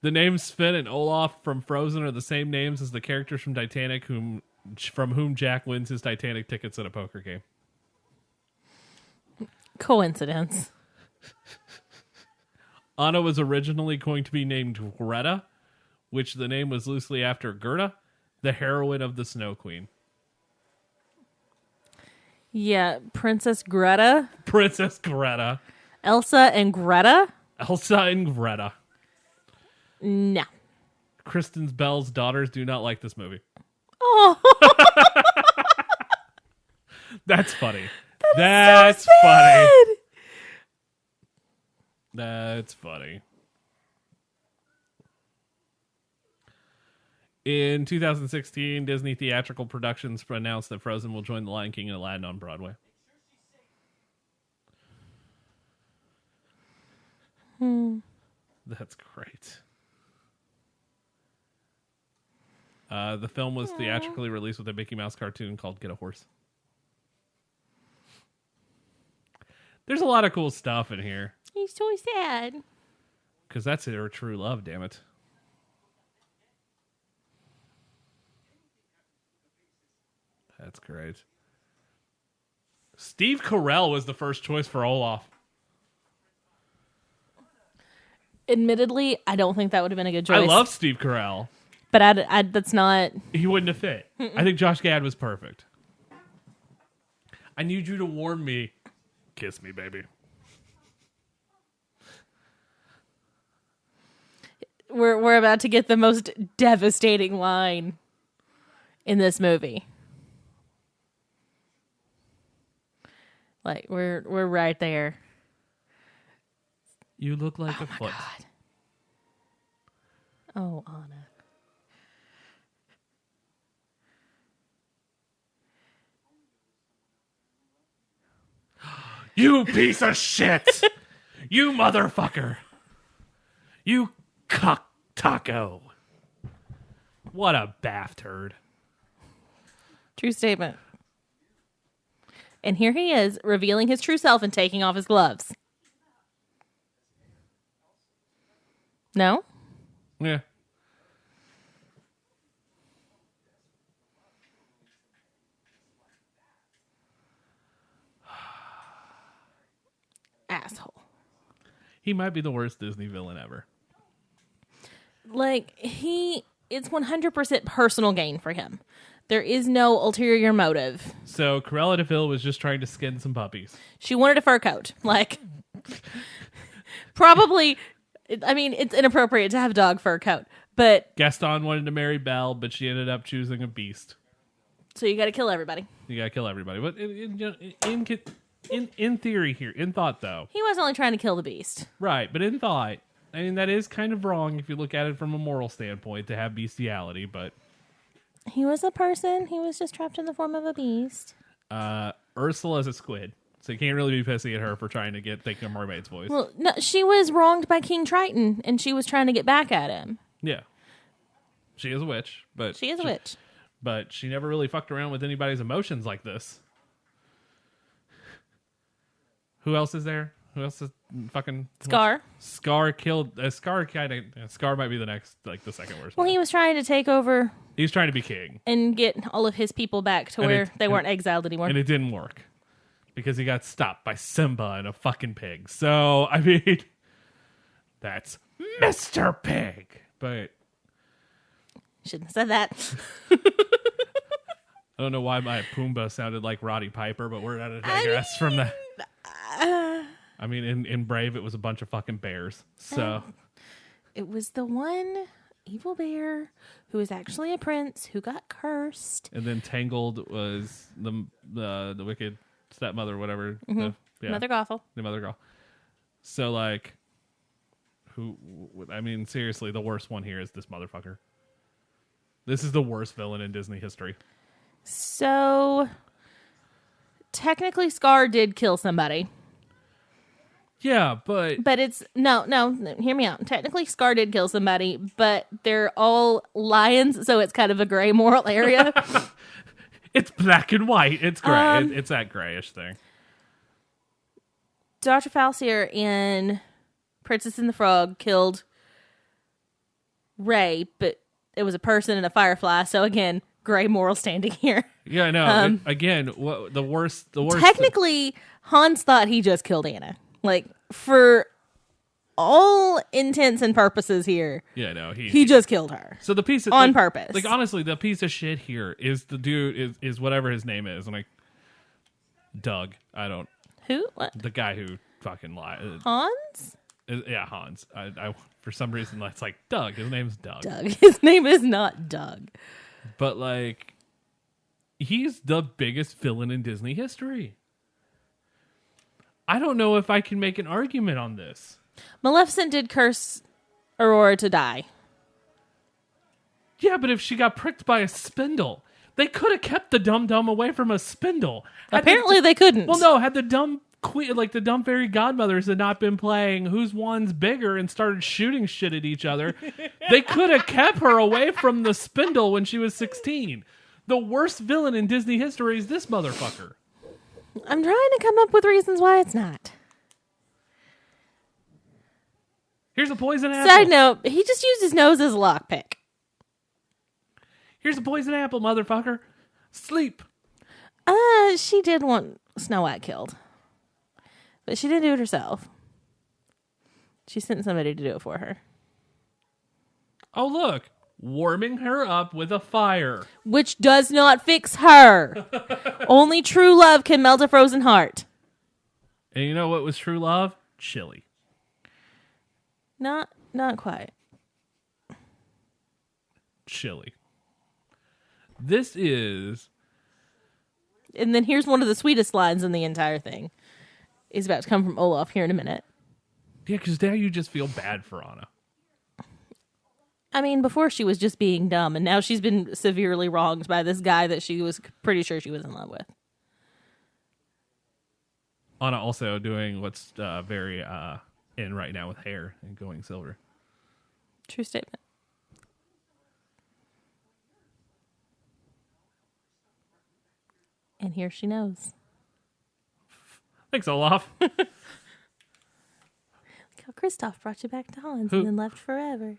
The names Sven and Olaf from Frozen are the same names as the characters from Titanic from whom Jack wins his Titanic tickets at a poker game. Coincidence. Anna was originally going to be named Greta, which the name was loosely after Gerda, the heroine of the Snow Queen. Yeah, Princess Greta. Princess Greta. Elsa and Greta? Elsa and Greta. No. Kristen Bell's daughters do not like this movie. Oh, That's funny. That's funny. That's funny. In 2016, Disney Theatrical Productions announced that Frozen will join The Lion King and Aladdin on Broadway. That's great. The film was theatrically released with a Mickey Mouse cartoon called Get a Horse. There's a lot of cool stuff in here. he's so sad. Because that's her true love, damn it. That's great. Steve Carell was the first choice for Olaf. Admittedly, I don't think that would have been a good choice. I love Steve Carell. But I that's not... He wouldn't have fit. I think Josh Gad was perfect. I need you to warn me. Kiss me, baby. We're about to get the most devastating line in this movie. Like, we're right there. You look like a foot. God. Oh, Anna. You piece of shit! You motherfucker! You cock taco! What a bath turd. True statement. And here he is, revealing his true self and taking off his gloves. No? Yeah. Asshole. He might be the worst Disney villain ever. Like, it's 100% personal gain for him. There is no ulterior motive. So, Cruella de Vil was just trying to skin some puppies. She wanted a fur coat. Like, probably, I mean, it's inappropriate to have a dog fur coat. But, Gaston wanted to marry Belle, but she ended up choosing a beast. so you gotta kill everybody. You gotta kill everybody. But in theory here, in thought though. He was only trying to kill the beast. Right, but in thought, I mean, that is kind of wrong if you look at it from a moral standpoint to have bestiality, but... He was a person. He was just trapped in the form of a beast. Ursula's a squid, so you can't really be pissing at her for trying to take a mermaid's voice. Well, no, she was wronged by King Triton, and she was trying to get back at him. Yeah. She is a witch, but She is a witch. But she never really fucked around with anybody's emotions like this. Who else is there? Who else is fucking Scar. Scar killed Scar Scar might be the next, like, the second worst. Well, one. he was trying to take over He was trying to be king, and get all of his people back to where they weren't exiled anymore. and it didn't work because he got stopped by Simba and a fucking pig. So I mean, that's Mr. Pig. But Shouldn't have said that. I don't know why my Pumbaa sounded like Roddy Piper, but we're gonna digress from that. I mean, in Brave, it was a bunch of fucking bears. So It was the one evil bear who was actually a prince who got cursed. and then Tangled was the wicked stepmother, whatever. The Mother Gothel. the mother girl. So like, who? I mean, seriously, the worst one here is this motherfucker. This is the worst villain in Disney history. So, technically, Scar did kill somebody. Yeah, but But no, hear me out. Technically, Scar did kill somebody, but they're all lions, so it's kind of a gray moral area. it's black and white. It's gray. It's that grayish thing. Dr. Falsier in Princess and the Frog killed Ray, but it was a person and a firefly, so again, gray moral standing here. Yeah, no. Again, what the worst. Technically, Hans thought he just killed Anna. Like, for all intents and purposes here, Yeah, no. he just killed her. So the piece of, on like, purpose. Like, honestly, the piece of shit here is the dude is whatever his name is. I'm like, Doug. I don't. Who? What? The guy who fucking lied. Hans? Yeah, Hans. I for some reason it's like Doug. His name's Doug. Doug. His name is not Doug. But like, he's the biggest villain in Disney history. I don't know if I can make an argument on this. Maleficent did curse Aurora to die. Yeah, but if she got pricked by a spindle, they could have kept the dum-dum away from a spindle. Apparently they couldn't. Well, no, had the dumb queen, like the dumb fairy godmothers, had not been playing whose one's bigger and started shooting shit at each other, they could have kept her away from the spindle when she was 16. The worst villain in Disney history is this motherfucker. I'm trying to come up with reasons why it's not. Here's a poison apple. Side note, he just used his nose as a lockpick. Here's a poison apple, motherfucker. Sleep. She did want Snow White killed. But she didn't do it herself. She sent somebody to do it for her. Oh, look. Warming her up with a fire. Which does not fix her. Only true love can melt a frozen heart. And you know what was true love? Chili. Not quite. Chili. This is... And then here's one of the sweetest lines in the entire thing. Is about to come from Olaf here in a minute. Yeah, because now you just feel bad for Anna. I mean, before she was just being dumb, and now she's been severely wronged by this guy that she was pretty sure she was in love with. Anna also doing what's very in right now with hair and going silver. True statement. And here she knows. Thanks, Olaf. Look how Kristoff brought you back to Hans Who? and then left forever.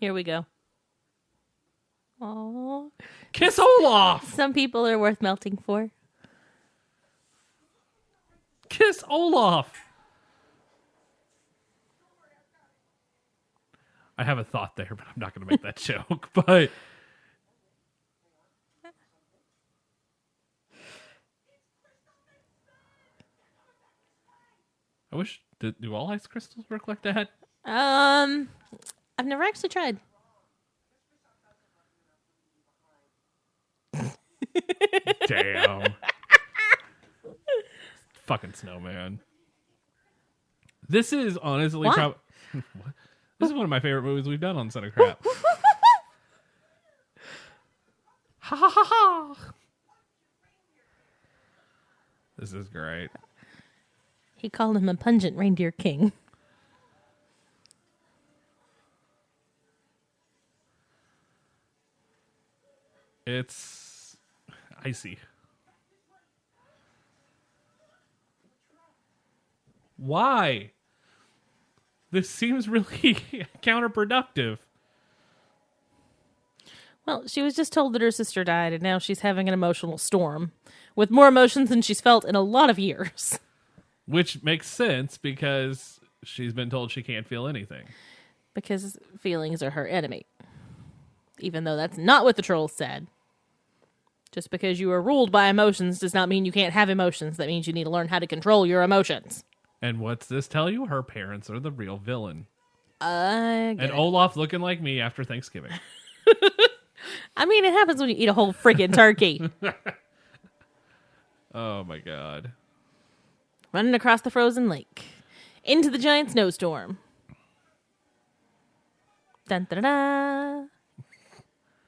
Here we go. Aww. Kiss Olaf! Some people are worth melting for. Kiss Olaf! I have a thought there, but I'm not going to make that joke. But I wish, do all ice crystals work like that? I've never actually tried. Damn. Fucking Snowman. This is honestly What? probably... This is one of my favorite movies we've done on CineCrap. Ha ha ha ha! This is great. He called him a pungent reindeer king. It's icy. Why? This seems really counterproductive. Well, she was just told that her sister died, and now she's having an emotional storm with more emotions than she's felt in a lot of years. Which makes sense because she's been told she can't feel anything. Because feelings are her enemy. Even though that's not what the trolls said. Just because you are ruled by emotions does not mean you can't have emotions. That means you need to learn how to control your emotions. And what's this tell you? Her parents are the real villain. And Olaf looking like me after Thanksgiving. I mean, it happens when you eat a whole friggin' turkey. Oh my god. Running across the frozen lake. Into the giant snowstorm. Dun dun dun.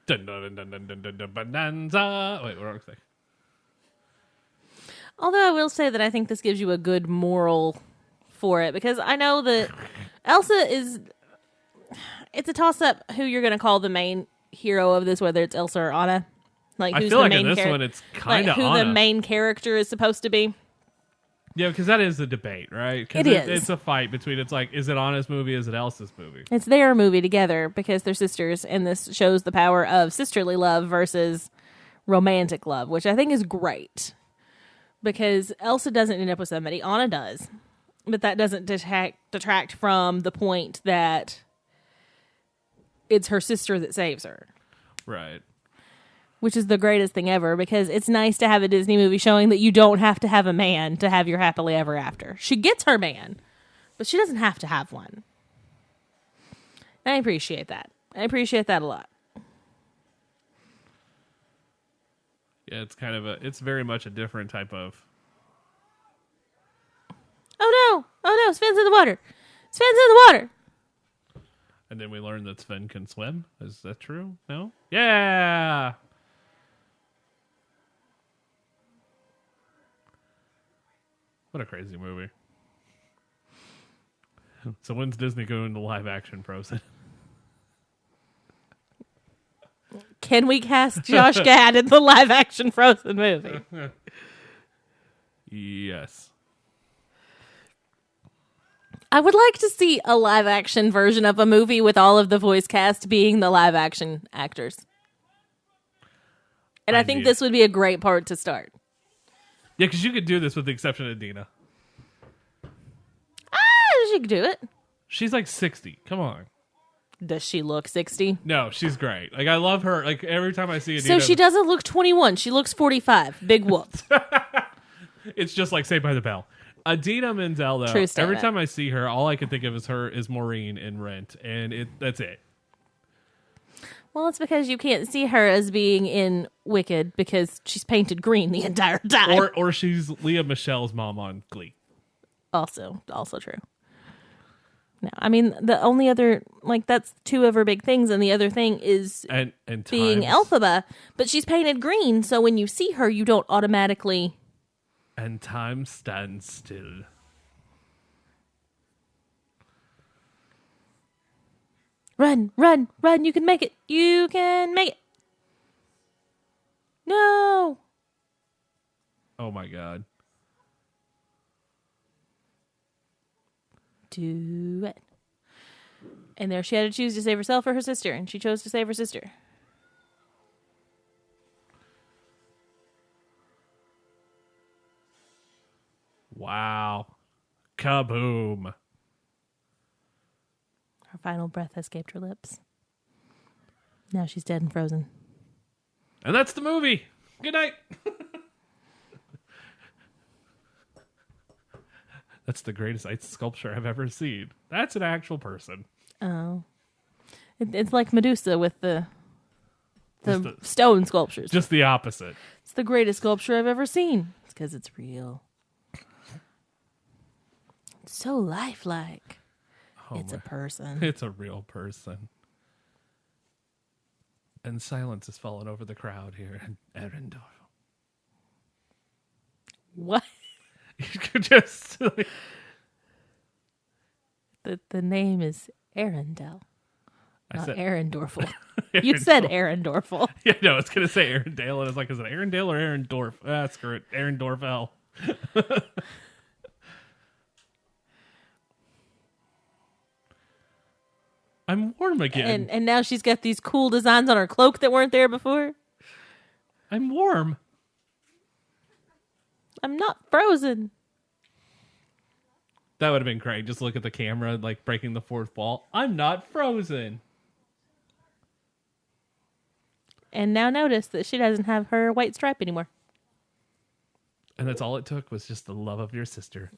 Dun, dun, dun, dun, dun, dun, dun, bonanza. Wait, wrong thing. Although I will say that I think this gives you a good moral for it, because I know that Elsa is... It's a toss-up who you're going to call the main hero of this, whether it's Elsa or Anna. Like, I who's feel the like main in this one it's kind of who Anna. the main character is supposed to be. Yeah, because that is the debate, right? 'Cause It is. It's a fight between, it's like, is it Anna's movie, is it Elsa's movie? It's their movie together because they're sisters, and this shows the power of sisterly love versus romantic love, which I think is great. Because Elsa doesn't end up with somebody, Anna does. But that doesn't detract from the point that it's her sister that saves her. Right. Which is the greatest thing ever, because it's nice to have a Disney movie showing that you don't have to have a man to have your happily ever after. She gets her man, but she doesn't have to have one. And I appreciate that. I appreciate that a lot. Yeah, it's kind of it's very much a different type of... Oh no, Sven's in the water. Sven's in the water. And then we learned that Sven can swim. Is that true? No? Yeah! What a crazy movie. So when's Disney going to live action Frozen? Can we cast Josh Gad in the live action Frozen movie? Yes. I would like to see a live action version of a movie with all of the voice cast being the live action actors. And I think this would be a great part to start. Yeah, because you could do this with the exception of Dina. She could do it. She's like 60. Come on. Does she look 60? No, she's great. Like, I love her. Like, every time I see a So Dina... she doesn't look 21. She looks 45. Big whoop. It's just like Saved by the Bell. Adina Menzel, though, True statement. every time I see her, all I can think of is Maureen in Rent, and that's it. Well, it's because you can't see her as being in Wicked because she's painted green the entire time. Or she's Leah Michelle's mom on Glee. Also true. No, I mean, the only other, like, that's two of her big things, and the other thing is And being Elphaba, but she's painted green, so when you see her, you don't automatically... And time stands still. Run, run, run, you can make it. You can make it. No. Oh my god. Do it. And there she had to choose to save herself or her sister, and she chose to save her sister. Wow. Kaboom. Her final breath escaped her lips. Now she's dead and frozen. And that's the movie. Good night. That's the greatest ice sculpture I've ever seen. That's an actual person. Oh. It's like Medusa with the the- stone sculptures. Just the opposite. It's the greatest sculpture I've ever seen. It's because it's real. It's so lifelike. It's a person. It's a real person. And silence has fallen over the crowd here in Erendorf. What? Just like, The name is Arendelle, I not said Arendorfel. You said Arendorfel. Yeah, no, it's gonna say Arendelle, and it's like, is it Arendelle or Arendorf? Ah, screw it, Arendorfel. I'm warm again. And now she's got these cool designs on her cloak that weren't there before. I'm warm. I'm not frozen. That would have been great. Just look at the camera, like breaking the fourth wall. I'm not frozen. And now notice that she doesn't have her white stripe anymore. And that's all it took was just the love of your sister.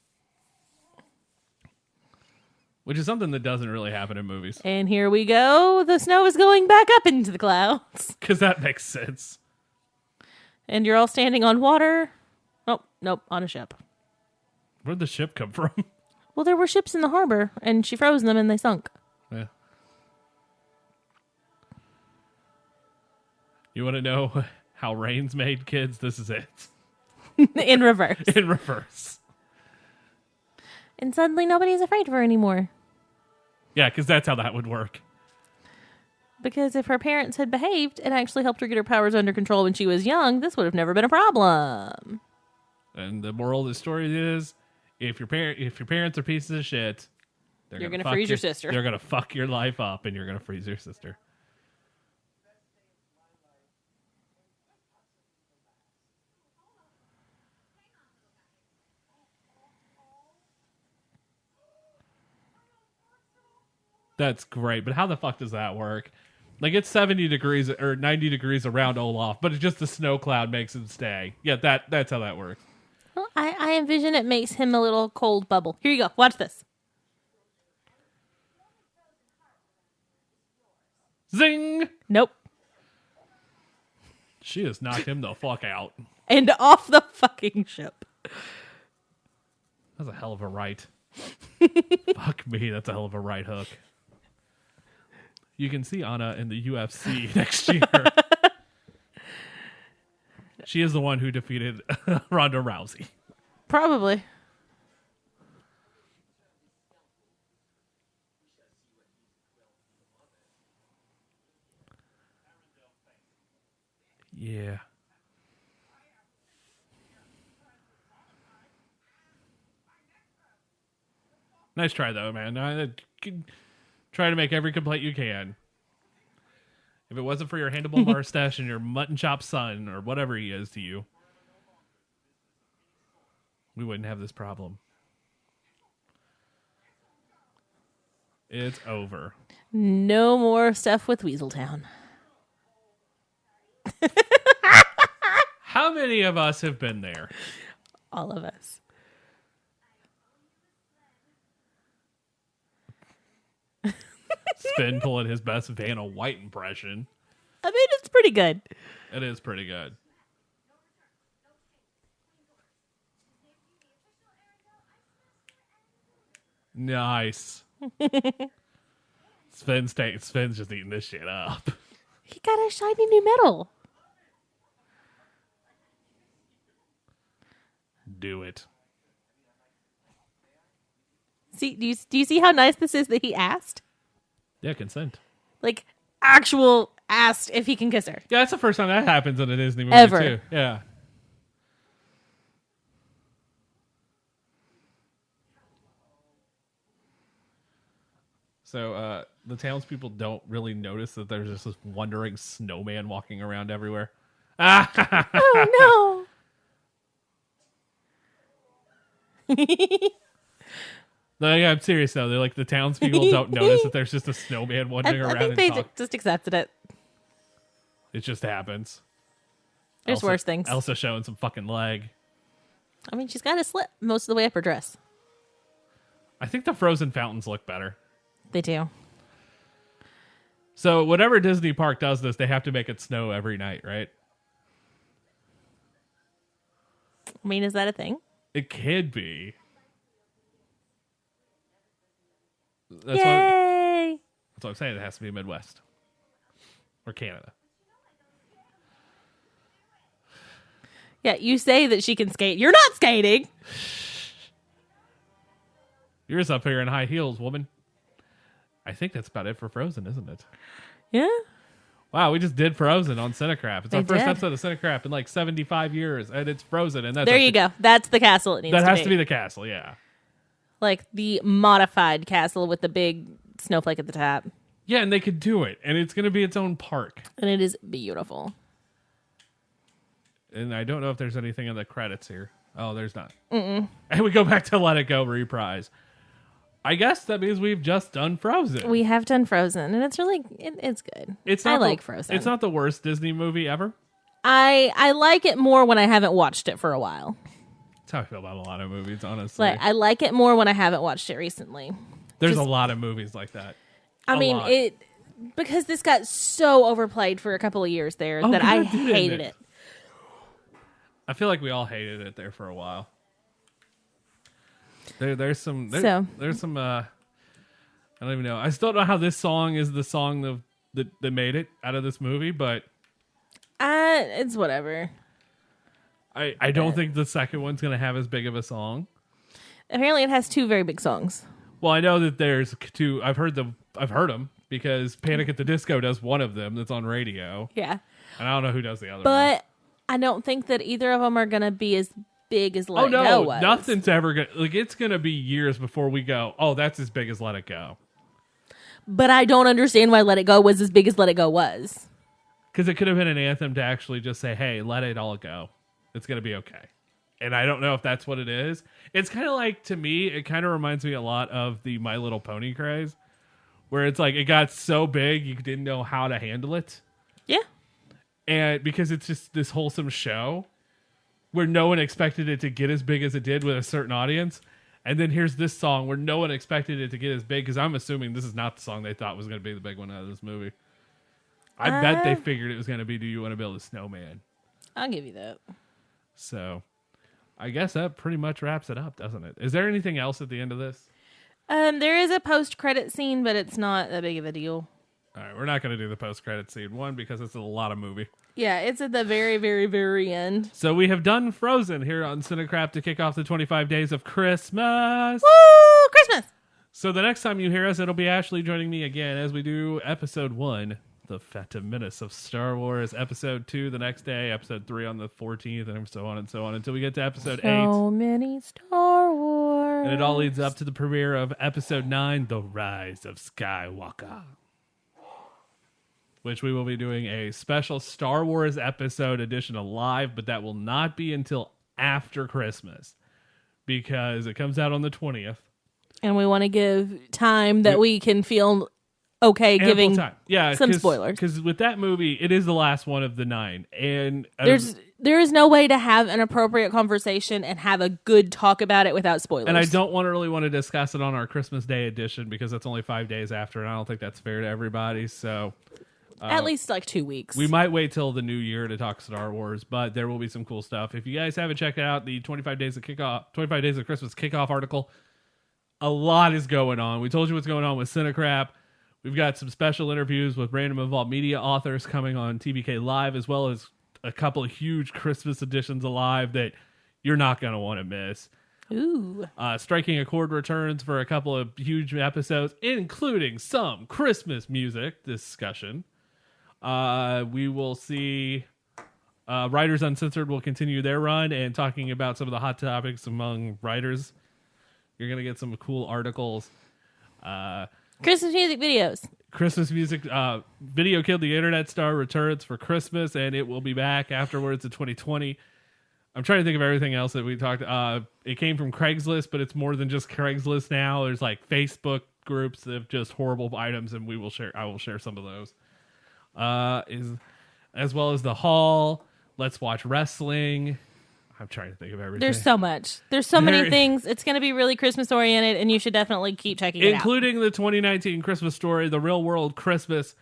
Which is something that doesn't really happen in movies. And here we go. The snow is going back up into the clouds. Because that makes sense. And you're all standing on water. Oh, nope, on a ship. Where'd the ship come from? Well, there were ships in the harbor, and she froze them and they sunk. Yeah. You want to know how rain's made, kids? This is it. In reverse. In reverse. And suddenly nobody's afraid of her anymore. Yeah, because that's how that would work. Because if her parents had behaved and actually helped her get her powers under control when she was young, this would have never been a problem. And the moral of the story is, if your parents are pieces of shit, you're gonna freeze your sister. They're gonna fuck your life up, and you're gonna freeze your sister. That's great, but how the fuck does that work? Like, it's 70 degrees or 90 degrees around Olaf, but it's just a snow cloud makes him stay. Yeah, that's how that works. Well, I envision it makes him a little cold bubble. Here you go. Watch this. Zing! Nope. She has knocked him the fuck out. And off the fucking ship. That's a hell of a right. Fuck me, that's a hell of a right hook. You can see Anna in the UFC next year. She is the one who defeated Ronda Rousey. Probably. Yeah. Nice try, though, man. Try to make every complaint you can. If it wasn't for your Hannibal mustache and your mutton chop son, or whatever he is to you, we wouldn't have this problem. It's over. No more stuff with Weaseltown. How many of us have been there? All of us. Sven pulling his best Vanna White impression. I mean, it's pretty good. It is pretty good. Nice. Sven's just eating this shit up. He got a shiny new medal. Do it. See, do you see how nice this is that he asked? Yeah, consent. Like, actual asked if he can kiss her. Yeah, that's the first time that happens in a Disney movie, Ever. too. Yeah. So, the townspeople don't really notice that there's just this wandering snowman walking around everywhere. Oh, no. No, yeah, I'm serious, though. They're like, the townspeople don't notice that there's just a snowman wandering I around. think they just accepted it. It just happens. There's worse things. Elsa showing some fucking leg. I mean, she's got a slit most of the way up her dress. I think the frozen fountains look better. They do. So whatever Disney park does this, they have to make it snow every night, right? I mean, is that a thing? It could be. Yay! That's what I'm saying. It has to be Midwest. Or Canada. Yeah, you say that she can skate. You're not skating. You're just up here in high heels, woman. I think that's about it for Frozen, isn't it? Yeah. Wow, we just did Frozen on CineCrap. It's our We first did. episode of CineCrap in like 75 years, and it's Frozen. And that's There you go. That's the castle it needs That to has be. to be the castle, yeah. Like the modified castle with the big snowflake at the top. Yeah, and they could do it, and it's going to be its own park. And it is beautiful. And I don't know if there's anything in the credits here. Oh, there's not. And we go back to Let It Go reprise. I guess that means we've just done Frozen. We have done Frozen, and it's really, it's good. It's I not like Frozen. It's not the worst Disney movie ever. I like it more when I haven't watched it for a while. That's how I feel about a lot of movies, honestly. Like I like it more when I haven't watched it recently. There's just- a lot of movies like that. I mean, lot. because this got so overplayed for a couple of years there that I God, didn't hated it? it. I feel like we all hated it there for a while. There's some I don't even know. I still don't know how this song is the song that made it out of this movie, but It's whatever. I don't think the second one's going to have as big of a song. Apparently, it has 2 very big songs. Well, I know that there's 2. I've heard them because Panic at the Disco does one of them that's on radio. Yeah, And I don't know who does the other one. but I don't think that either of them are going to be as big as Let Oh It Go no, was. nothing's ever going to, like, it's going to be years before we go, oh, that's as big as Let It Go. But I don't understand why Let It Go was as big as Let It Go was. Because it could have been an anthem to actually just say, hey, let it all go. It's going to be okay. And I don't know if that's what it is. It's kind of like, to me, it kind of reminds me a lot of the My Little Pony craze, where it's like it got so big you didn't know how to handle it. Yeah. And because it's just this wholesome show where no one expected it to get as big as it did with a certain audience. And then here's this song where no one expected it to get as big, because I'm assuming this is not the song they thought was going to be the big one out of this movie. I bet they figured it was going to be Do You Want to Build a Snowman? I'll give you that. So I guess that pretty much wraps it up, doesn't it? Is there anything else at the end of this? There is a post-credit scene, but it's not that big of a deal. All right, we're not going to do the post-credit scene. One, because it's a lot of movie. Yeah, it's at the very, very, very end. So we have done Frozen here on CineCrap to kick off the 25 days of Christmas. Woo! Christmas! So the next time you hear us, it'll be Ashley joining me again as we do Episode 1, The Phantom Menace of Star Wars, Episode 2 the next day, Episode 3 on the 14th, and so on, until we get to Episode 8. So many Star Wars. And it all leads up to the premiere of Episode 9, The Rise of Skywalker, which we will be doing a special Star Wars episode edition of Live, but that will not be until after Christmas because it comes out on the 20th. And we want to give time that we can feel okay Ample giving time. Yeah, some spoilers. Because with that movie, it is the last one of the 9. And there is no way to have an appropriate conversation and have a good talk about it without spoilers. and I don't really want to discuss it on our Christmas Day edition because that's only 5 days after, and I don't think that's fair to everybody. So at least like 2 weeks. we might wait till the new year to talk Star Wars, but there will be some cool stuff. If you guys haven't checked out the 25 Days of Christmas kickoff article, a lot is going on. We told you what's going on with CineCrap. We've got some special interviews with Random Evolved Media authors coming on TBK Live, as well as a couple of huge Christmas editions of Live that you're not going to want to miss. Ooh. Striking a Chord returns for a couple of huge episodes, including some Christmas music discussion. We will see Writers Uncensored will continue their run and talking about some of the hot topics among writers. You're going to get some cool articles. Christmas music videos. Christmas music video killed the internet star returns for Christmas, and it will be back afterwards in 2020. I'm trying to think of everything else that we talked. It came from Craigslist, but it's more than just Craigslist now. There's like Facebook groups of just horrible items, and I will share some of those. As well as the Hall. Let's Watch Wrestling. I'm trying to think of everything. There's so much. There's so many things. It's going to be really Christmas oriented, and you should definitely keep checking it out. Including the 2019 Christmas story, The Real World Christmas.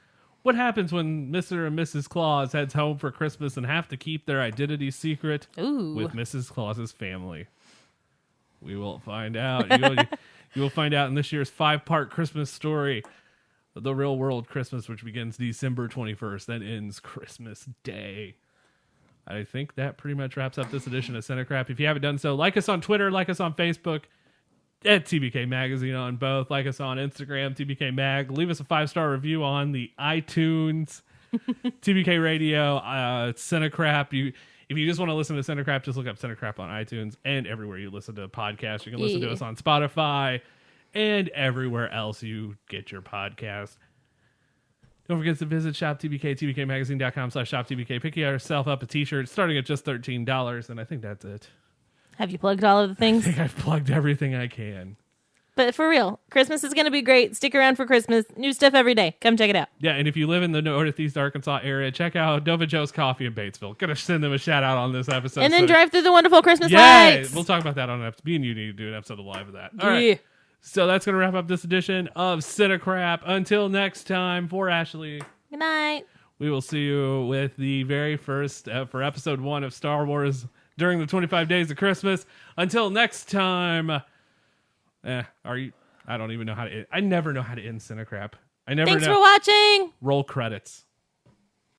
What happens when Mr. and Mrs. Claus heads home for Christmas and have to keep their identity secret with Mrs. Claus's family? We will find out. You will find out in this year's 5-part Christmas story, The Real World Christmas, which begins December 21st. That ends Christmas Day. I think that pretty much wraps up this edition of CineCrap. If you haven't done so, like us on Twitter, like us on Facebook. at TBK Magazine on both. Like us on Instagram, TBK Mag. Leave us a 5-star review on the iTunes, TBK Radio, CineCrap. If you just want to listen to CineCrap, just look up CineCrap on iTunes and everywhere you listen to podcasts. You can listen to us on Spotify and everywhere else you get your podcast. Don't forget to visit ShopTBK, tbkmagazine.com/ShopTBK. Pick yourself up a t-shirt starting at just $13, and I think that's it. Have you plugged all of the things? I think I've plugged everything I can. But for real, Christmas is going to be great. Stick around for Christmas. New stuff every day. Come check it out. Yeah, and if you live in the Northeast Arkansas area, check out Nova Joe's Coffee in Batesville. Gonna send them a shout out on this episode. And then drive through the wonderful Christmas yeah, lights. We'll talk about that on an episode. Me and you need to do an episode of live of that. All Yeah. right. So that's going to wrap up this edition of CineCrap. Until next time, for Ashley, Good night. we will see you with the very first, for episode 1 of Star Wars during the 25 days of Christmas. Until next time, I don't even know how to, I never know how to end CineCrap. I never Thanks know. for watching. Roll credits.